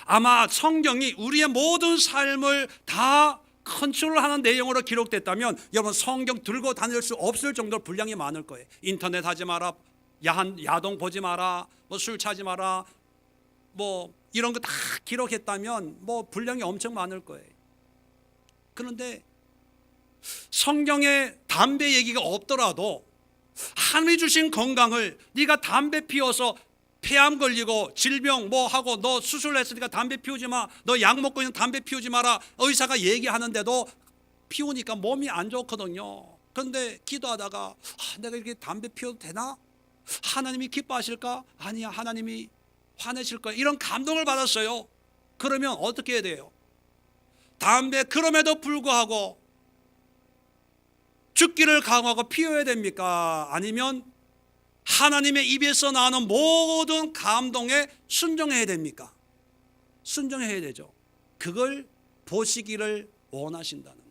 아마 성경이 우리의 모든 삶을 다 컨트롤하는 내용으로 기록됐다면 여러분 성경 들고 다닐 수 없을 정도로 분량이 많을 거예요. 인터넷 하지 마라, 야동 보지 마라, 뭐 술 차지 마라, 뭐 이런 거 다 기록했다면 뭐 분량이 엄청 많을 거예요. 그런데 성경에 담배 얘기가 없더라도 하나님이 주신 건강을 네가 담배 피워서 폐암 걸리고 질병 뭐 하고 너 수술했으니까 담배 피우지 마, 너 약 먹고 있는 담배 피우지 마라 의사가 얘기하는데도 피우니까 몸이 안 좋거든요. 그런데 기도하다가 내가 이렇게 담배 피워도 되나? 하나님이 기뻐하실까? 아니야, 하나님이 화내실 거야. 이런 감동을 받았어요. 그러면 어떻게 해야 돼요? 담배 그럼에도 불구하고 죽기를 각오하고 피워야 됩니까? 아니면 하나님의 입에서 나오는 모든 감동에 순종해야 됩니까? 순종해야 되죠. 그걸 보시기를 원하신다는 거예요.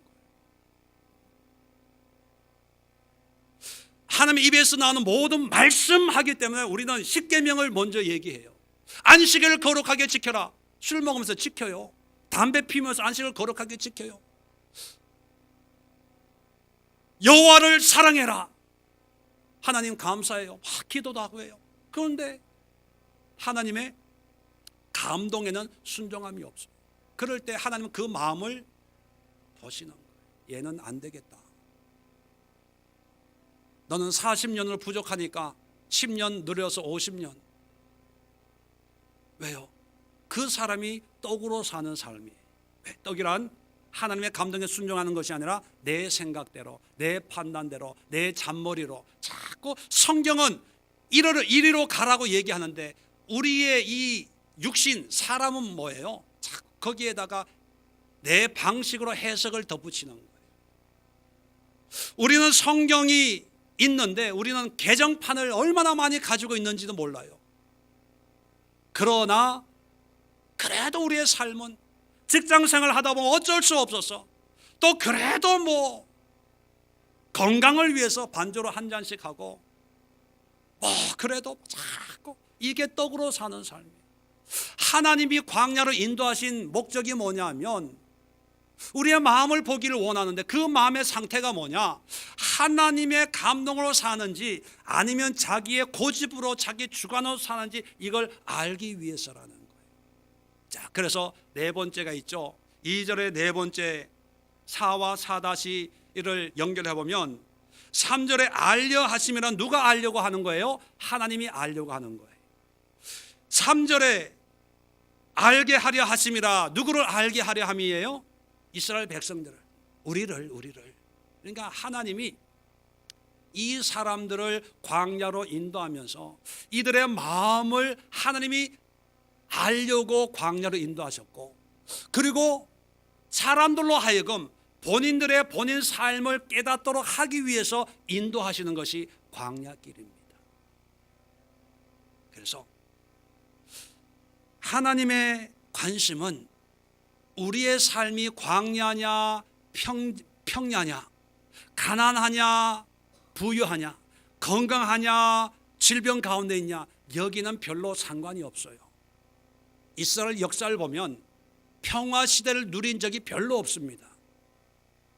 하나님의 입에서 나오는 모든 말씀하기 때문에 우리는 십계명을 먼저 얘기해요. 안식일을 거룩하게 지켜라. 술 먹으면서 지켜요. 담배 피우면서 안식을 거룩하게 지켜요. 여호와를 사랑해라. 하나님 감사해요. 막 기도도 하고 해요. 그런데 하나님의 감동에는 순종함이 없어요. 그럴 때 하나님은 그 마음을 보시는 거예요. 얘는 안 되겠다. 너는 40년을 부족하니까 10년 늘려서 50년. 왜요? 그 사람이 떡으로 사는 삶이에요. 왜? 떡이란 하나님의 감동에 순종하는 것이 아니라 내 생각대로, 내 판단대로, 내 잔머리로 자꾸 성경은 이리로 가라고 얘기하는데 우리의 이 육신 사람은 뭐예요? 거기에다가 내 방식으로 해석을 덧붙이는 거예요. 우리는 성경이 있는데 우리는 개정판을 얼마나 많이 가지고 있는지도 몰라요. 그러나 그래도 우리의 삶은 직장생활 하다 보면 어쩔 수 없어서 또 그래도 뭐 건강을 위해서 반주로 한 잔씩 하고 그래도 자꾸 이게 떡으로 사는 삶이에요. 하나님이 광야로 인도하신 목적이 뭐냐면 우리의 마음을 보기를 원하는데 그 마음의 상태가 뭐냐? 하나님의 감동으로 사는지 아니면 자기의 고집으로 자기 주관으로 사는지 이걸 알기 위해서라는 거예요. 자, 그래서 네 번째가 있죠. 2절의 네 번째 4와 4-1을 연결해 보면 3절에 알려 하심이란 누가 알려고 하는 거예요? 하나님이 알려고 하는 거예요. 3절에 알게 하려 하심이라 누구를 알게 하려 함이에요? 이스라엘 백성들을, 우리를. 그러니까 하나님이 이 사람들을 광야로 인도하면서 이들의 마음을 하나님이 알려고 광야로 인도하셨고, 그리고 사람들로 하여금 본인들의 본인 삶을 깨닫도록 하기 위해서 인도하시는 것이 광야길입니다. 그래서 하나님의 관심은 우리의 삶이 광야냐 평야냐, 가난하냐 부유하냐, 건강하냐 질병 가운데 있냐, 여기는 별로 상관이 없어요. 이스라엘 역사를 보면 평화 시대를 누린 적이 별로 없습니다.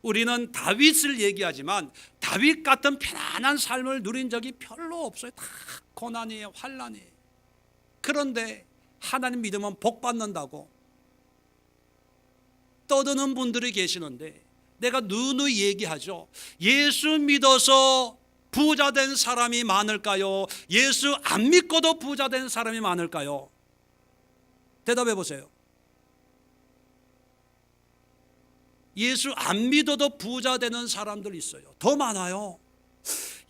우리는 다윗을 얘기하지만 다윗 같은 편안한 삶을 누린 적이 별로 없어요. 다 고난이에요, 환난이에요. 그런데 하나님 믿으면 복 받는다고 떠드는 분들이 계시는데, 내가 누누이 얘기하죠. 예수 믿어서 부자 된 사람이 많을까요? 예수 안 믿고도 부자 된 사람이 많을까요? 대답해 보세요. 예수 안 믿어도 부자 되는 사람들 있어요. 더 많아요.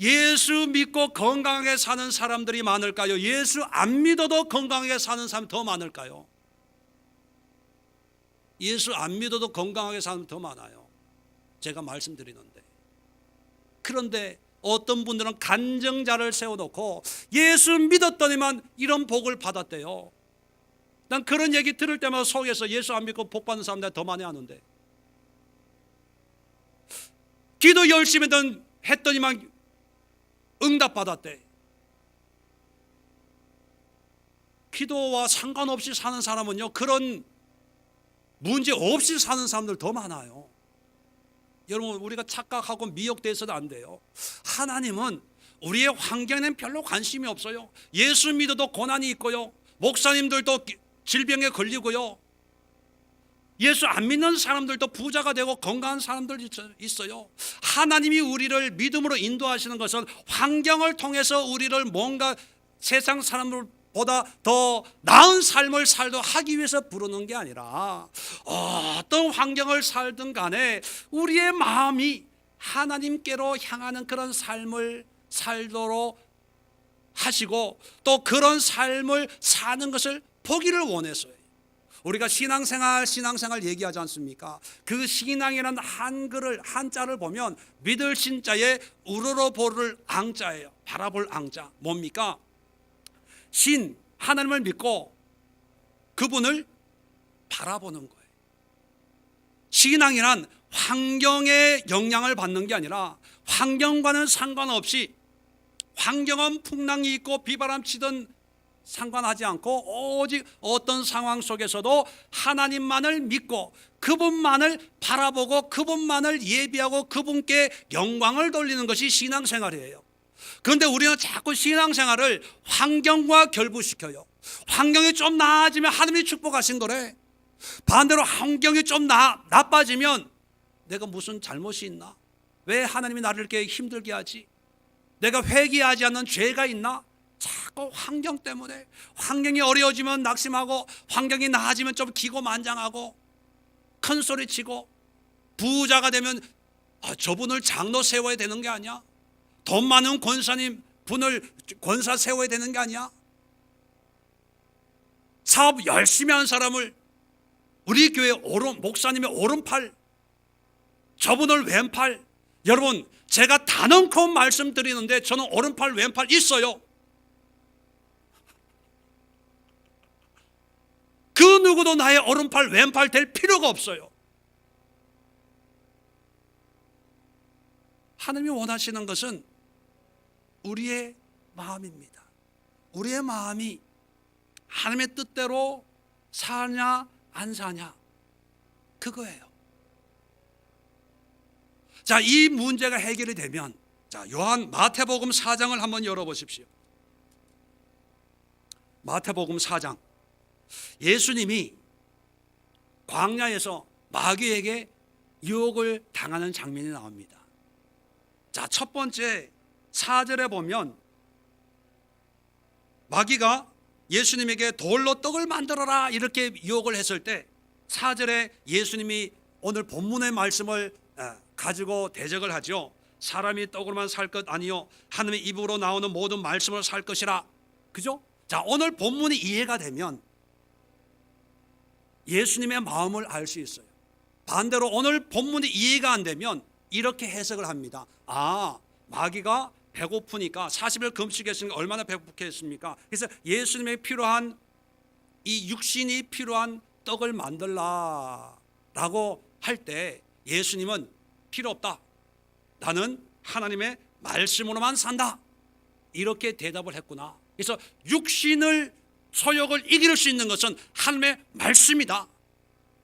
예수 믿고 건강하게 사는 사람들이 많을까요? 예수 안 믿어도 건강하게 사는 사람이 더 많을까요? 예수 안 믿어도 건강하게 사는 사람이 더 많아요. 제가 말씀드리는데. 그런데 어떤 분들은 간증자를 세워놓고 예수 믿었더니만 이런 복을 받았대요. 난 그런 얘기 들을 때마다 속에서 예수 안 믿고 복 받는 사람들 더 많이 하는데, 기도 열심히 했더니만 응답 받았대. 기도와 상관없이 사는 사람은요, 그런 문제 없이 사는 사람들 더 많아요. 여러분, 우리가 착각하고 미혹돼서도 안 돼요. 하나님은 우리의 환경에는 별로 관심이 없어요. 예수 믿어도 고난이 있고요, 목사님들도 질병에 걸리고요, 예수 안 믿는 사람들도 부자가 되고 건강한 사람들 있어요. 하나님이 우리를 믿음으로 인도하시는 것은 환경을 통해서 우리를 뭔가 세상 사람들보다 더 나은 삶을 살도록 하기 위해서 부르는 게 아니라, 어떤 환경을 살든 간에 우리의 마음이 하나님께로 향하는 그런 삶을 살도록 하시고, 또 그런 삶을 사는 것을 보기를 원해서요. 우리가 신앙생활 얘기하지 않습니까? 그 신앙이라는 한자를 보면 믿을 신자에 우러러 보를 앙자예요. 바라볼 앙자. 뭡니까? 신, 하나님을 믿고 그분을 바라보는 거예요. 신앙이란 환경에 영향을 받는 게 아니라, 환경과는 상관없이, 환경은 풍랑이 있고 비바람 치든 상관하지 않고 오직 어떤 상황 속에서도 하나님만을 믿고 그분만을 바라보고 그분만을 예비하고 그분께 영광을 돌리는 것이 신앙생활이에요. 그런데 우리는 자꾸 신앙생활을 환경과 결부시켜요. 환경이 좀 나아지면 하나님이 축복하신 거래. 반대로 환경이 좀 나빠지면 내가 무슨 잘못이 있나? 왜 하나님이 나를 이렇게 힘들게 하지? 내가 회개하지 않는 죄가 있나? 자꾸 환경 때문에, 환경이 어려워지면 낙심하고, 환경이 나아지면 좀 기고만장하고 큰 소리 치고, 부자가 되면 저분을 장로 세워야 되는 게 아니야? 돈 많은 권사님 분을 권사 세워야 되는 게 아니야? 사업 열심히 한 사람을 우리 교회 목사님의 오른팔, 저분을 왼팔. 여러분, 제가 단언코 말씀드리는데 저는 오른팔 왼팔 있어요. 그 누구도 나의 오른팔 왼팔 될 필요가 없어요. 하나님이 원하시는 것은 우리의 마음입니다. 우리의 마음이 하나님의 뜻대로 사냐 안 사냐, 그거예요. 자, 이 문제가 해결이 되면, 자, 마태복음 4장을 한번 열어보십시오. 마태복음 4장. 예수님이 광야에서 마귀에게 유혹을 당하는 장면이 나옵니다. 자, 첫 번째 4절에 보면 마귀가 예수님에게 돌로 떡을 만들어라 이렇게 유혹을 했을 때, 4절에 예수님이 오늘 본문의 말씀을 가지고 대적을 하죠. 사람이 떡으로만 살 것 아니요 하나님의 입으로 나오는 모든 말씀을 살 것이라. 그죠? 자, 오늘 본문이 이해가 되면 예수님의 마음을 알 수 있어요. 반대로 오늘 본문이 이해가 안 되면 이렇게 해석을 합니다. 마귀가 배고프니까 40일 금식했으니까 얼마나 배고프겠습니까? 그래서 예수님의 필요한 이 육신이 필요한 떡을 만들라라고 할 때 예수님은 필요 없다. 나는 하나님의 말씀으로만 산다. 이렇게 대답을 했구나. 그래서 육신을 소욕을 이길 수 있는 것은 하나님의 말씀이다.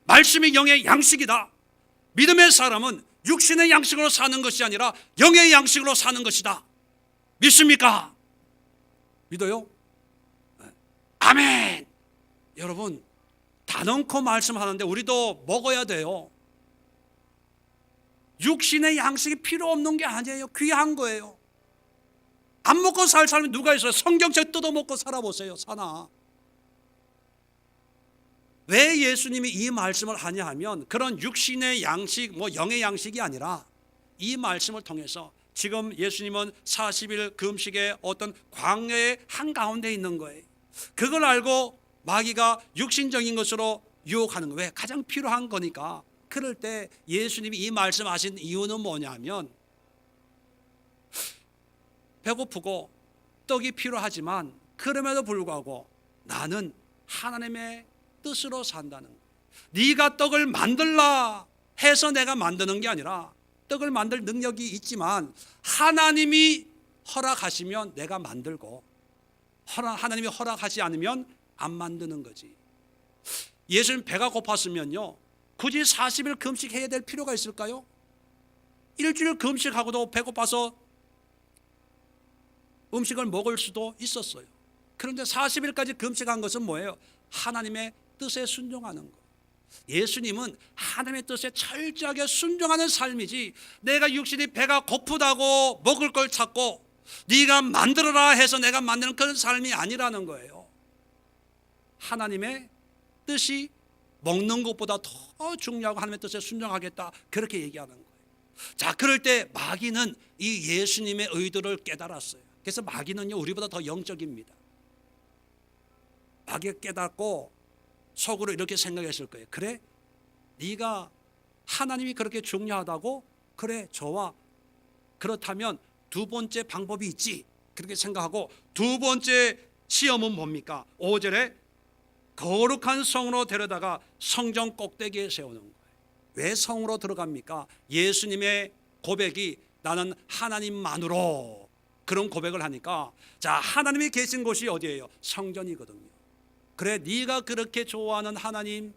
말씀이 영의 양식이다. 믿음의 사람은 육신의 양식으로 사는 것이 아니라 영의 양식으로 사는 것이다. 믿습니까? 믿어요? 아멘. 여러분, 단언코 말씀하는데 우리도 먹어야 돼요. 육신의 양식이 필요 없는 게 아니에요. 귀한 거예요. 안 먹고 살 사람이 누가 있어요? 성경책 뜯어먹고 살아보세요. 사나. 왜 예수님이 이 말씀을 하냐 하면 그런 육신의 양식, 영의 양식이 아니라 이 말씀을 통해서 지금 예수님은 40일 금식의 어떤 광야의 한가운데 있는 거예요. 그걸 알고 마귀가 육신적인 것으로 유혹하는 거예요. 왜? 가장 필요한 거니까. 그럴 때 예수님이 이 말씀하신 이유는 뭐냐면 배고프고 떡이 필요하지만 그럼에도 불구하고 나는 하나님의 뜻으로 산다는 거예요. 네가 떡을 만들라 해서 내가 만드는 게 아니라 떡을 만들 능력이 있지만 하나님이 허락하시면 내가 만들고 하나님이 허락하지 않으면 안 만드는 거지. 예수님 배가 고팠으면요 굳이 40일 금식해야 될 필요가 있을까요? 일주일 금식하고도 배고파서 음식을 먹을 수도 있었어요. 그런데 40일까지 금식한 것은 뭐예요? 하나님의 뜻에 순종하는 거. 예수님은 하나님의 뜻에 철저하게 순종하는 삶이지 내가 육신이 배가 고프다고 먹을 걸 찾고 네가 만들어라 해서 내가 만드는 그런 삶이 아니라는 거예요. 하나님의 뜻이 먹는 것보다 더 중요하고 하나님의 뜻에 순종하겠다 그렇게 얘기하는 거예요. 자, 그럴 때 마귀는 이 예수님의 의도를 깨달았어요. 그래서 마귀는요 우리보다 더 영적입니다. 마귀가 깨닫고 속으로 이렇게 생각했을 거예요. 그래? 네가 하나님이 그렇게 중요하다고? 그래, 좋아. 그렇다면 두 번째 방법이 있지. 그렇게 생각하고 두 번째 시험은 뭡니까? 5절에 거룩한 성으로 데려다가 성전 꼭대기에 세우는 거예요. 왜 성으로 들어갑니까? 예수님의 고백이 나는 하나님만으로 그런 고백을 하니까 자, 하나님이 계신 곳이 어디예요? 성전이거든요. 그래, 네가 그렇게 좋아하는 하나님이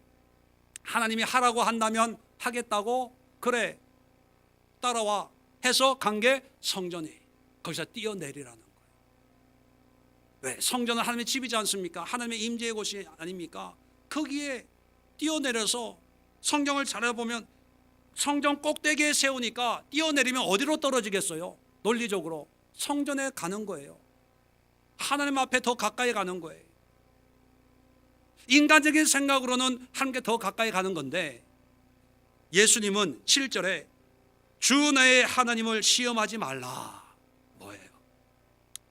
하라고 한다면 하겠다고? 그래, 따라와 해서 간 게 성전이. 거기서 뛰어내리라는 거예요. 왜? 성전은 하나님의 집이지 않습니까? 하나님의 임재의 곳이 아닙니까? 거기에 뛰어내려서 성경을 찾아보면 성전 꼭대기에 세우니까 뛰어내리면 어디로 떨어지겠어요? 논리적으로 성전에 가는 거예요. 하나님 앞에 더 가까이 가는 거예요. 인간적인 생각으로는 하나님께 더 가까이 가는 건데 예수님은 7절에 주 너의 하나님을 시험하지 말라. 뭐예요?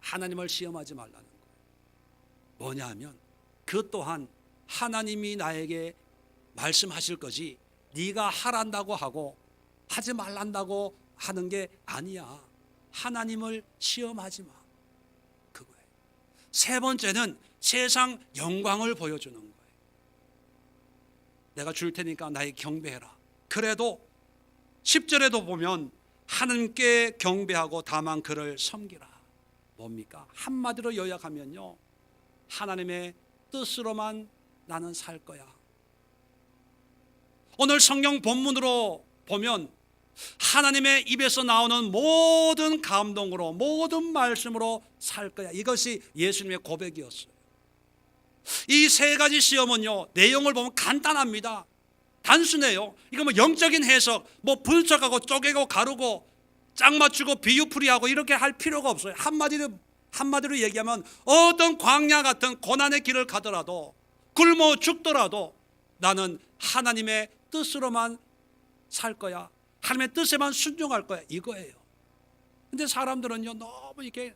하나님을 시험하지 말라는 거예요. 뭐냐 하면 그 또한 하나님이 나에게 말씀하실 거지 네가 하란다고 하고 하지 말란다고 하는 게 아니야. 하나님을 시험하지 마. 그거예요. 세 번째는 세상 영광을 보여주는 거예요. 내가 줄 테니까 나에게 경배해라. 그래도 10절에도 보면 하나님께 경배하고 다만 그를 섬기라. 뭡니까? 한마디로 요약하면요 하나님의 뜻으로만 나는 살 거야. 오늘 성경 본문으로 보면 하나님의 입에서 나오는 모든 감동으로 모든 말씀으로 살 거야. 이것이 예수님의 고백이었어요. 이 세 가지 시험은요 내용을 보면 간단합니다. 단순해요. 이거 뭐 영적인 해석, 뭐 분석하고 쪼개고 가르고 짝 맞추고 비유풀이하고 이렇게 할 필요가 없어요. 한마디로 얘기하면 어떤 광야 같은 고난의 길을 가더라도 굶어 죽더라도 나는 하나님의 뜻으로만 살 거야. 하나님의 뜻에만 순종할 거야. 이거예요. 근데 사람들은요 너무 이렇게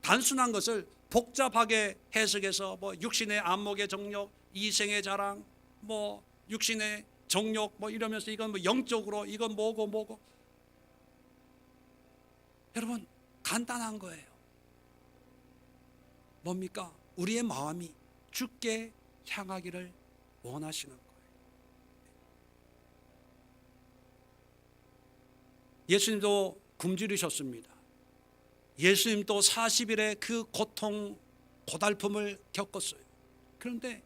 단순한 것을 복잡하게 해석해서 뭐 육신의 안목의 정력, 이생의 자랑, 뭐 육신의 정욕 뭐 이러면서 이건 뭐 영적으로 이건 뭐고 여러분 간단한 거예요. 뭡니까? 우리의 마음이 주께 향하기를 원하시는 거예요. 예수님도 굶주리셨습니다. 예수님도 40일의 그 고통, 고달픔을 겪었어요. 그런데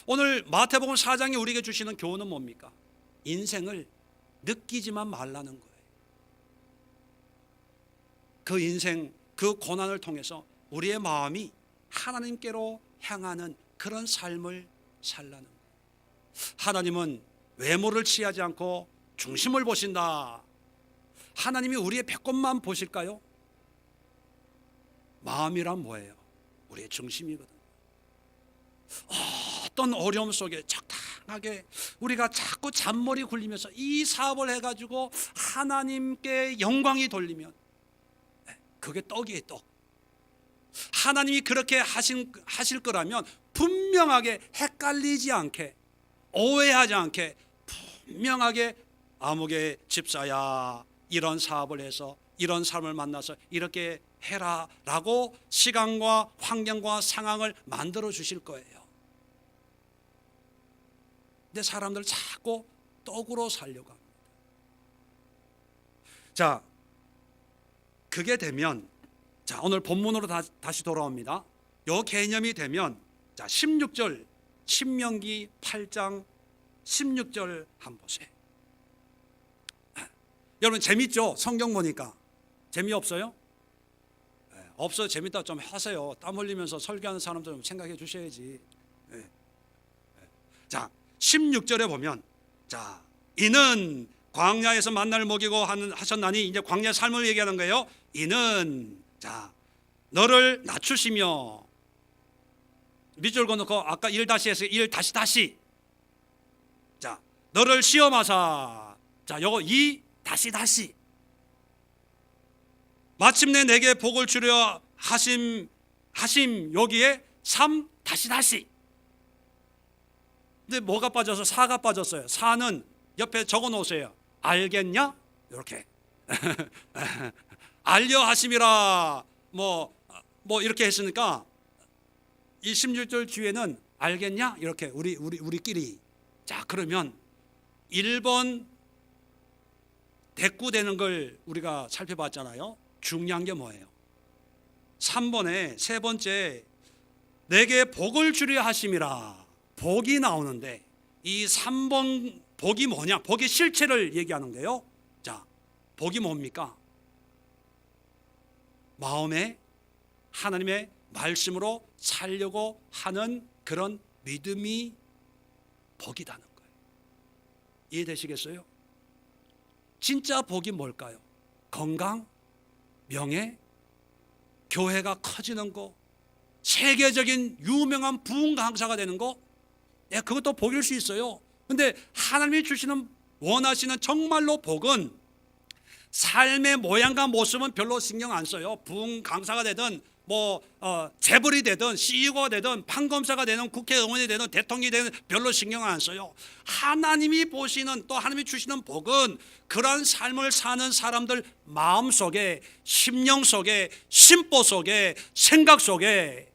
오늘 마태복음 4장이 우리에게 주시는 교훈은 뭡니까? 인생을 느끼지만 말라는 거예요. 그 인생, 그 고난을 통해서 우리의 마음이 하나님께로 향하는 그런 삶을 살라는 거예요. 하나님은 외모를 취하지 않고 중심을 보신다. 하나님이 우리의 배꼽만 보실까요? 마음이란 뭐예요? 우리의 중심이거든요. 어떤 어려움 속에 적당하게 우리가 자꾸 잔머리 굴리면서 이 사업을 해가지고 하나님께 영광이 돌리면 그게 떡이에요, 떡. 하나님이 그렇게 하실 거라면 분명하게 헷갈리지 않게, 오해하지 않게 분명하게 아무개 집사야 이런 사업을 해서 이런 사람을 만나서 이렇게 해라 라고 시간과 환경과 상황을 만들어 주실 거예요. 근데 사람들 자꾸 떡으로 살려고 합니다. 자, 그게 되면, 자 오늘 본문으로 다시 돌아옵니다. 요 개념이 되면, 자 16절 신명기 8장 16절 한번 보세요. 여러분 재밌죠? 성경 보니까 재미없어요? 네, 없어요. 재밌다 좀 하세요. 땀 흘리면서 설교하는 사람들 좀 생각해 주셔야지. 네. 네. 자 16절에 보면, 자 이는 광야에서 만나를 먹이고 하셨나니, 이제 광야 삶을 얘기하는 거예요. 이는 자 너를 낮추시며, 밑줄 그어놓고 아까 1-에서 1-. 자 너를 시험하사, 자 요거 2-. 마침내 내게 복을 주려 하심 여기에 3-. 근데 뭐가 빠져서 4가 빠졌어요. 4는 옆에 적어 놓으세요. 알겠냐? 이렇게 알려 하심이라 뭐 이렇게 했으니까 이 16절 뒤에는 알겠냐? 이렇게 우리끼리. 자 그러면 1번 대꾸되는 걸 우리가 살펴봤잖아요. 중요한 게 뭐예요? 3번에 세 번째 내게 복을 주려 하심이라, 복이 나오는데 이 3번 복이 뭐냐? 복의 실체를 얘기하는 거예요. 자 복이 뭡니까? 마음에 하나님의 말씀으로 살려고 하는 그런 믿음이 복이라는 거예요. 이해되시겠어요? 진짜 복이 뭘까요? 건강, 명예, 교회가 커지는 거, 세계적인 유명한 부흥 강사가 되는 거, 네, 그것도 복일 수 있어요. 근데 하나님이 주시는 원하시는 정말로 복은 삶의 모양과 모습은 별로 신경 안 써요. 부흥 강사가 되든 재벌이 되든 CEO가 되든 판검사가 되든 국회의원이 되든 대통령이 되든 별로 신경 안 써요. 하나님이 보시는, 또 하나님이 주시는 복은 그런 삶을 사는 사람들 마음 속에, 심령 속에, 심보 속에, 생각 속에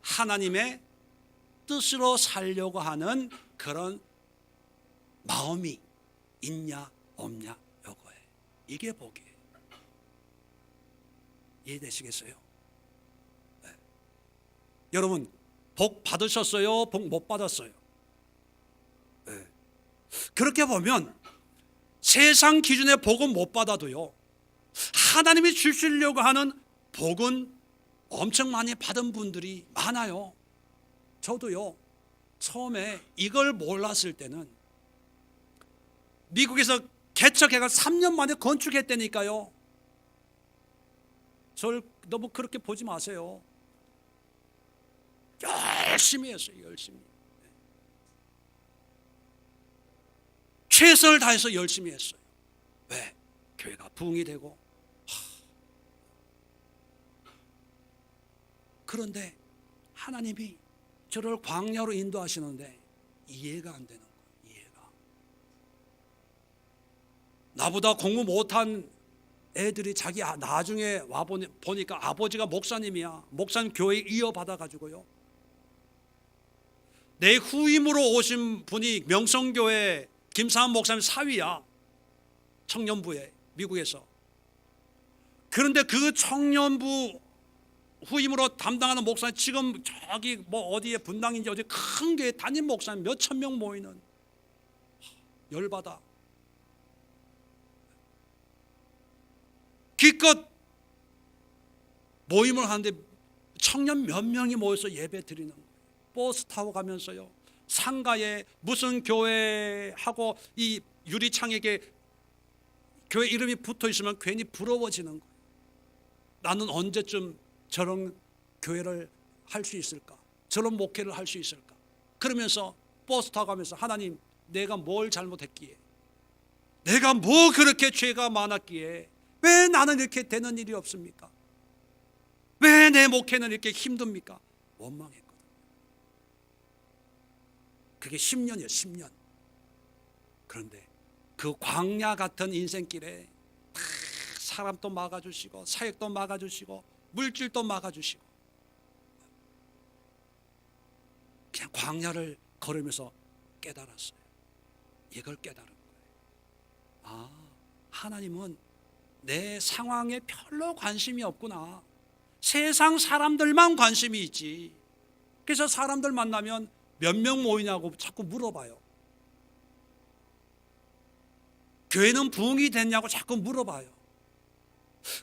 하나님의 뜻으로 살려고 하는 그런 마음이 있냐 없냐, 요거예요. 이게 복이에요. 이해되시겠어요? 네. 여러분 복 받으셨어요? 복 못 받았어요? 네. 그렇게 보면 세상 기준의 복은 못 받아도요, 하나님이 주시려고 하는 복은 엄청 많이 받은 분들이 많아요. 저도요, 처음에 이걸 몰랐을 때는 미국에서 개척해가 3년 만에 건축했다니까요. 저를 너무 그렇게 보지 마세요. 열심히 했어요. 열심히. 최선을 다해서 열심히 했어요. 왜? 교회가 부흥이 되고. 그런데 하나님이 저를 광야로 인도하시는데 이해가 안 되는 거예요. 이해가. 나보다 공부 못한 애들이 자기 나중에 와 보니까 아버지가 목사님이야. 목사님 교회 이어받아 가지고요. 내 후임으로 오신 분이 명성교회 김상한 목사님 사위야. 청년부에 미국에서. 그런데 그 청년부 후임으로 담당하는 목사님 지금 저기 뭐 어디에 분당인지 어디 큰 교회 담임 목사님 몇천 명 모이는, 열받아. 기껏 모임을 하는데 청년 몇 명이 모여서 예배 드리는 거예요. 버스 타고 가면서요. 상가에 무슨 교회하고 이 유리창에게 교회 이름이 붙어 있으면 괜히 부러워지는 거예요. 나는 언제쯤 저런 교회를 할 수 있을까? 저런 목회를 할 수 있을까? 그러면서 버스 타고 가면서 하나님, 내가 뭘 잘못했기에, 내가 뭐 그렇게 죄가 많았기에 왜 나는 이렇게 되는 일이 없습니까? 왜 내 목회는 이렇게 힘듭니까? 원망했거든요. 그게 10년이에요, 10년. 그런데 그 광야 같은 인생길에 사람도 막아주시고 사역도 막아주시고 물질도 막아주시고 그냥 광야를 걸으면서 깨달았어요. 이걸 깨달은 거예요. 하나님은 내 상황에 별로 관심이 없구나. 세상 사람들만 관심이 있지. 그래서 사람들 만나면 몇 명 모이냐고 자꾸 물어봐요. 교회는 부흥이 됐냐고 자꾸 물어봐요.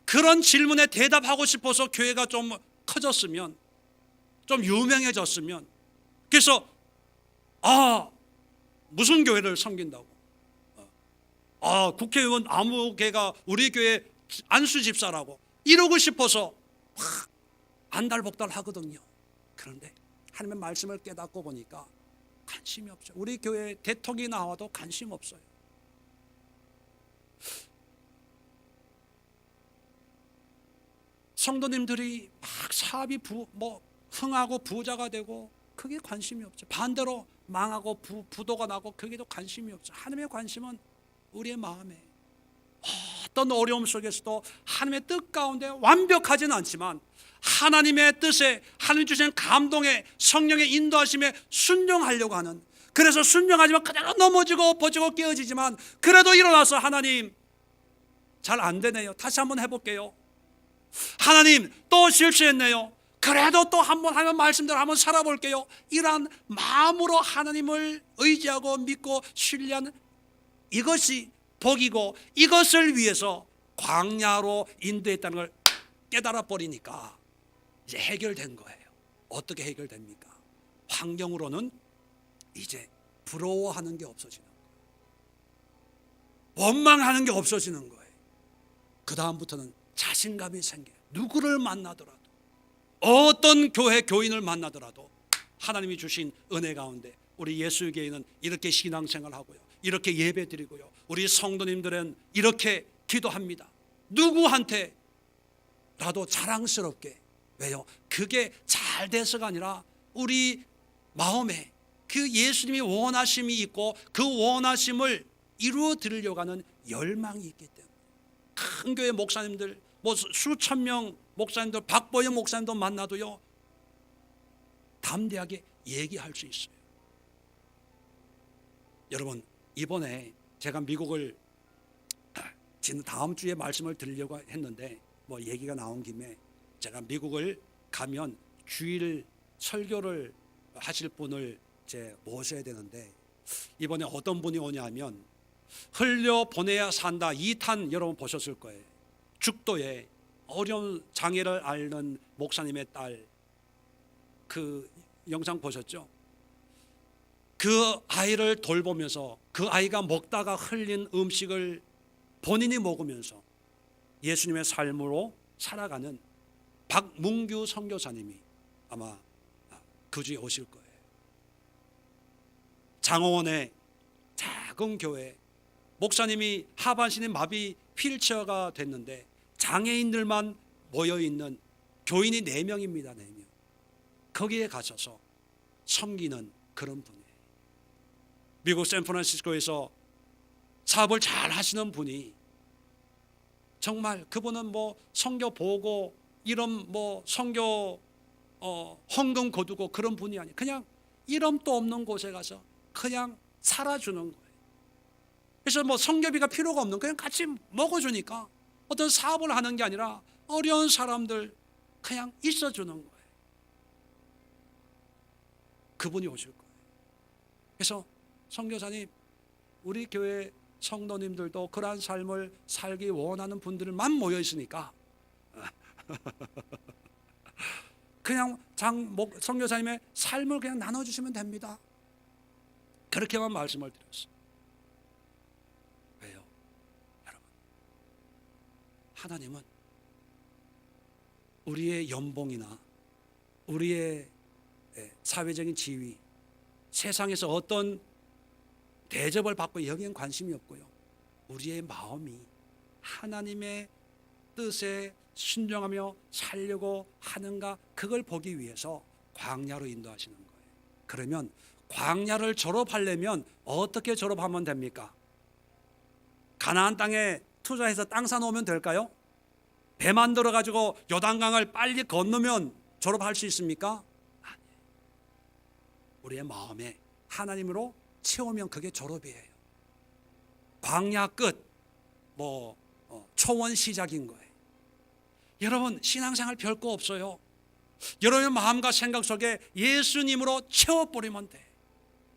그런 질문에 대답하고 싶어서 교회가 좀 커졌으면, 좀 유명해졌으면, 그래서 무슨 교회를 섬긴다고, 국회의원 아무 개가 우리 교회 안수 집사라고 이러고 싶어서 막 안달복달 하거든요. 그런데 하나님의 말씀을 깨닫고 보니까 관심이 없죠. 우리 교회 대통령이 나와도 관심 없어요. 성도님들이 막 사업이 흥하고 부자가 되고 그게 관심이 없죠. 반대로 망하고 부도가 나고 그게도 관심이 없죠. 하나님의 관심은 우리의 마음에, 어떤 어려움 속에서도 하나님의 뜻 가운데 완벽하지는 않지만 하나님의 뜻에, 하나님 주신 감동에, 성령의 인도하심에 순종하려고 하는, 그래서 순종하지만 그대로 넘어지고 엎어지고 깨어지지만 그래도 일어나서 하나님 잘 안 되네요, 다시 한번 해볼게요. 하나님 또 실수했네요, 그래도 또 한번 하면 말씀대로 한번 살아볼게요. 이러한 마음으로 하나님을 의지하고 믿고 신뢰하는 이것이 복이고, 이것을 위해서 광야로 인도했다는 걸 깨달아 버리니까 이제 해결된 거예요. 어떻게 해결됩니까? 환경으로는 이제 부러워하는 게 없어지는 거예요. 원망하는 게 없어지는 거예요. 그 다음부터는 자신감이 생겨요. 누구를 만나더라도, 어떤 교인을 만나더라도 하나님이 주신 은혜 가운데 우리 예수교회는 이렇게 신앙생활 하고요, 이렇게 예배 드리고요, 우리 성도님들은 이렇게 기도합니다. 누구한테라도 자랑스럽게. 왜요? 그게 잘 돼서가 아니라 우리 마음에 그 예수님이 원하심이 있고 그 원하심을 이루어 드리려고 하는 열망이 있기 때문에. 큰 교회 목사님들, 수천 명 목사님들, 박보영 목사님도 만나도요, 담대하게 얘기할 수 있어요. 여러분, 이번에 제가 미국을 지난 다음 주에 말씀을 드리려고 했는데 얘기가 나온 김에 제가 미국을 가면 주일 설교를 하실 분을 모셔야 되는데, 이번에 어떤 분이 오냐면 흘려 보내야 산다 2탄 여러분 보셨을 거예요. 죽도에 어려운 장애를 앓는 목사님의 딸, 그 영상 보셨죠? 그 아이를 돌보면서 그 아이가 먹다가 흘린 음식을 본인이 먹으면서 예수님의 삶으로 살아가는 박문규 선교사님이 아마 그 주에 오실 거예요. 장호원의 작은 교회, 목사님이 하반신의 마비 휠체어가 됐는데 장애인들만 모여있는 교인이 4명입니다. 4명. 거기에 가셔서 섬기는 그런 분이에요. 미국 샌프란시스코에서 사업을 잘 하시는 분이 정말 그분은 뭐 선교 보고 이름 뭐 선교 헌금 거두고 그런 분이 아니에요. 그냥 이름도 없는 곳에 가서 그냥 살아주는 거예요. 그래서 뭐 선교비가 필요가 없는 그냥 같이 먹어주니까 어떤 사업을 하는 게 아니라 어려운 사람들 그냥 있어주는 거예요. 그분이 오실 거예요. 그래서 선교사님, 우리 교회 성도님들도 그러한 삶을 살기 원하는 분들만 모여 있으니까 그냥 선교사님의 삶을 그냥 나눠주시면 됩니다. 그렇게만 말씀을 드렸어요. 왜요? 여러분, 하나님은 우리의 연봉이나 우리의 사회적인 지위, 세상에서 어떤 대접을 받고 여기엔 관심이 없고요. 우리의 마음이 하나님의 뜻에 순종하며 살려고 하는가, 그걸 보기 위해서 광야로 인도하시는 거예요. 그러면 광야를 졸업하려면 어떻게 졸업하면 됩니까? 가나안 땅에 투자해서 땅 사놓으면 될까요? 배 만들어 가지고 요단강을 빨리 건너면 졸업할 수 있습니까? 아니에요. 우리의 마음에 하나님으로 채우면 그게 졸업이에요. 광야 끝, 초원 시작인 거예요. 여러분, 신앙생활 별거 없어요. 여러분의 마음과 생각 속에 예수님으로 채워버리면 돼.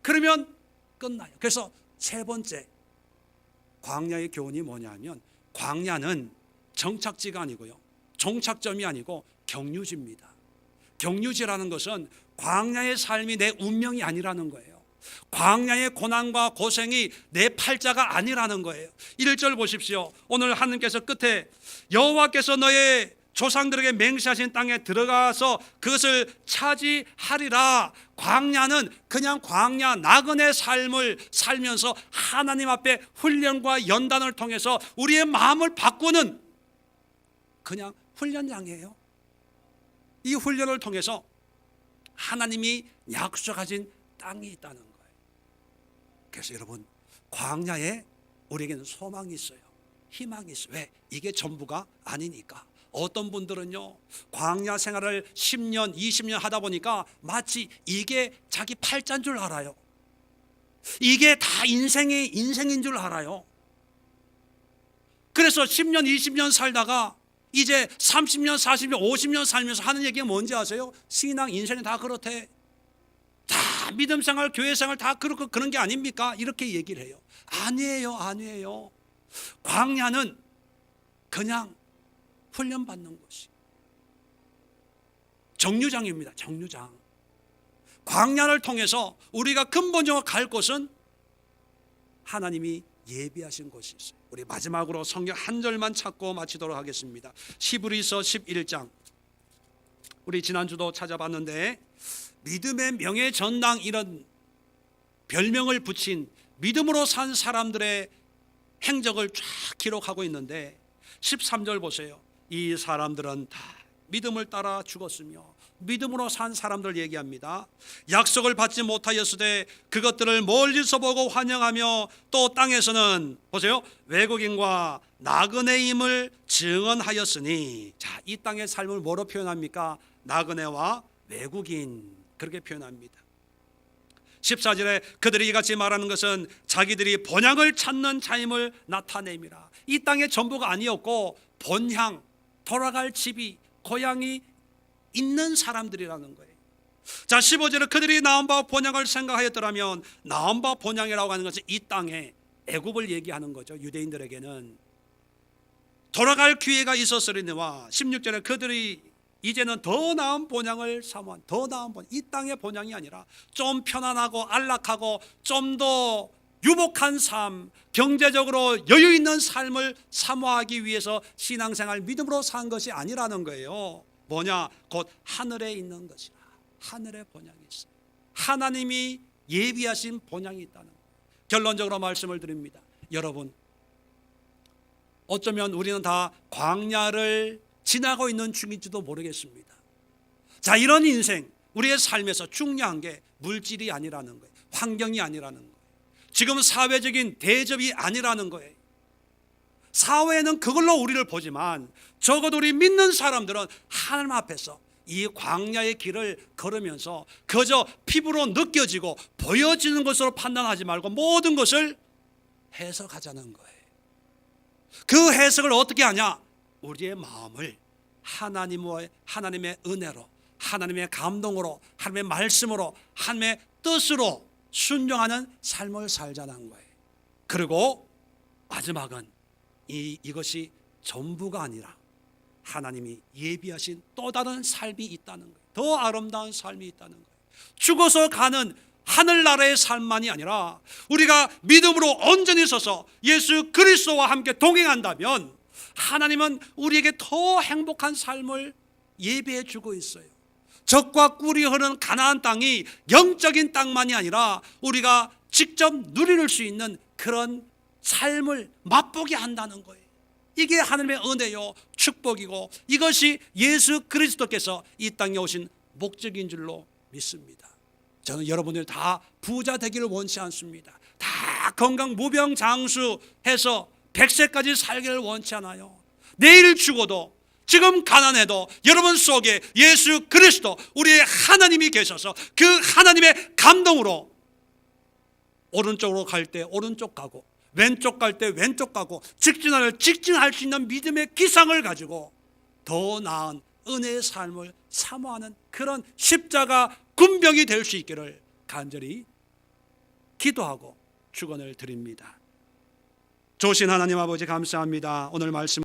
그러면 끝나요. 그래서 세 번째 광야의 교훈이 뭐냐면, 광야는 정착지가 아니고요, 종착점이 아니고 경유지입니다. 경유지라는 것은 광야의 삶이 내 운명이 아니라는 거예요. 광야의 고난과 고생이 내 팔자가 아니라는 거예요. 1절 보십시오. 오늘 하나님께서 끝에 여호와께서 너의 조상들에게 맹세하신 땅에 들어가서 그것을 차지하리라. 광야는 그냥 광야 나그네 삶을 살면서 하나님 앞에 훈련과 연단을 통해서 우리의 마음을 바꾸는 그냥 훈련장이에요. 이 훈련을 통해서 하나님이 약속하신 땅이 있다는 거예요. 그래서 여러분, 광야에 우리에게는 소망이 있어요. 희망이 있어요. 왜? 이게 전부가 아니니까. 어떤 분들은요, 광야 생활을 10년, 20년 하다 보니까 마치 이게 자기 팔자인 줄 알아요. 이게 다 인생인 줄 알아요. 그래서 10년, 20년 살다가 이제 30년, 40년, 50년 살면서 하는 얘기가 뭔지 아세요? 신앙 인생이 다 그렇대. 다 믿음 생활, 교회 생활 다 그렇고 그런 게 아닙니까? 이렇게 얘기를 해요. 아니에요. 광야는 그냥 훈련받는 것이 정류장입니다. 정류장. 광야를 통해서 우리가 근본적으로 갈 곳은 하나님이 예비하신 곳이 있어요. 우리 마지막으로 성경 한 절만 찾고 마치도록 하겠습니다. 히브리서 11장. 우리 지난주도 찾아봤는데, 믿음의 명예전당, 이런 별명을 붙인 믿음으로 산 사람들의 행적을 쫙 기록하고 있는데, 13절 보세요. 이 사람들은 다 믿음을 따라 죽었으며, 믿음으로 산 사람들 얘기합니다. 약속을 받지 못하였으되 그것들을 멀리서 보고 환영하며 또 땅에서는 보세요, 외국인과 나그네임을 증언하였으니. 자, 이 땅의 삶을 뭐로 표현합니까? 나그네와 외국인, 그렇게 표현합니다. 14절에 그들이 이같이 말하는 것은 자기들이 본향을 찾는 자임을 나타내미라. 이 땅의 전부가 아니었고 본향, 돌아갈 집이, 고향이 있는 사람들이라는 거예요. 자, 15절에 그들이 나온 바 본향을 생각하였더라면, 나온 바 본향이라고 하는 것은 이 땅에 애굽을 얘기하는 거죠. 유대인들에게는 돌아갈 기회가 있었으리니와, 16절에 그들이 이제는 더 나은 본향을 사모한, 더 나은 본향, 이 땅의 본향이 아니라 좀 편안하고 안락하고 좀 더 유복한 삶, 경제적으로 여유 있는 삶을 사모하기 위해서 신앙생활 믿음으로 산 것이 아니라는 거예요. 뭐냐? 곧 하늘에 있는 것이라. 하늘의 본향이 있어요. 하나님이 예비하신 본향이 있다는 거예요. 결론적으로 말씀을 드립니다. 여러분, 어쩌면 우리는 다 광야를 지나고 있는 중인지도 모르겠습니다. 자, 이런 인생, 우리의 삶에서 중요한 게 물질이 아니라는 거예요. 환경이 아니라는 거예요. 지금 사회적인 대접이 아니라는 거예요. 사회는 그걸로 우리를 보지만 적어도 우리 믿는 사람들은 하나님 앞에서 이 광야의 길을 걸으면서 그저 피부로 느껴지고 보여지는 것으로 판단하지 말고 모든 것을 해석하자는 거예요. 그 해석을 어떻게 하냐? 우리의 마음을 하나님의 은혜로, 하나님의 감동으로, 하나님의 말씀으로, 하나님의 뜻으로 순종하는 삶을 살자는 거예요. 그리고 마지막은 이것이 전부가 아니라 하나님이 예비하신 또 다른 삶이 있다는 거예요. 더 아름다운 삶이 있다는 거예요. 죽어서 가는 하늘나라의 삶만이 아니라 우리가 믿음으로 온전히 서서 예수 그리스도와 함께 동행한다면 하나님은 우리에게 더 행복한 삶을 예비해 주고 있어요. 젖과 꿀이 흐르는 가나안 땅이 영적인 땅만이 아니라 우리가 직접 누릴 수 있는 그런 삶을 맛보게 한다는 거예요. 이게 하나님의 은혜요 축복이고 이것이 예수 그리스도께서 이 땅에 오신 목적인 줄로 믿습니다. 저는 여러분들 다 부자 되기를 원치 않습니다. 다 건강 무병장수해서 100세까지 살기를 원치 않아요. 내일 죽어도 지금 가난해도 여러분 속에 예수 그리스도 우리의 하나님이 계셔서 그 하나님의 감동으로 오른쪽으로 갈 때 오른쪽 가고 왼쪽 갈 때 왼쪽 가고 직진할 수 있는 믿음의 기상을 가지고 더 나은 은혜의 삶을 사모하는 그런 십자가 군병이 될 수 있기를 간절히 기도하고 축원을 드립니다. 좋으신 하나님 아버지 감사합니다. 오늘 말씀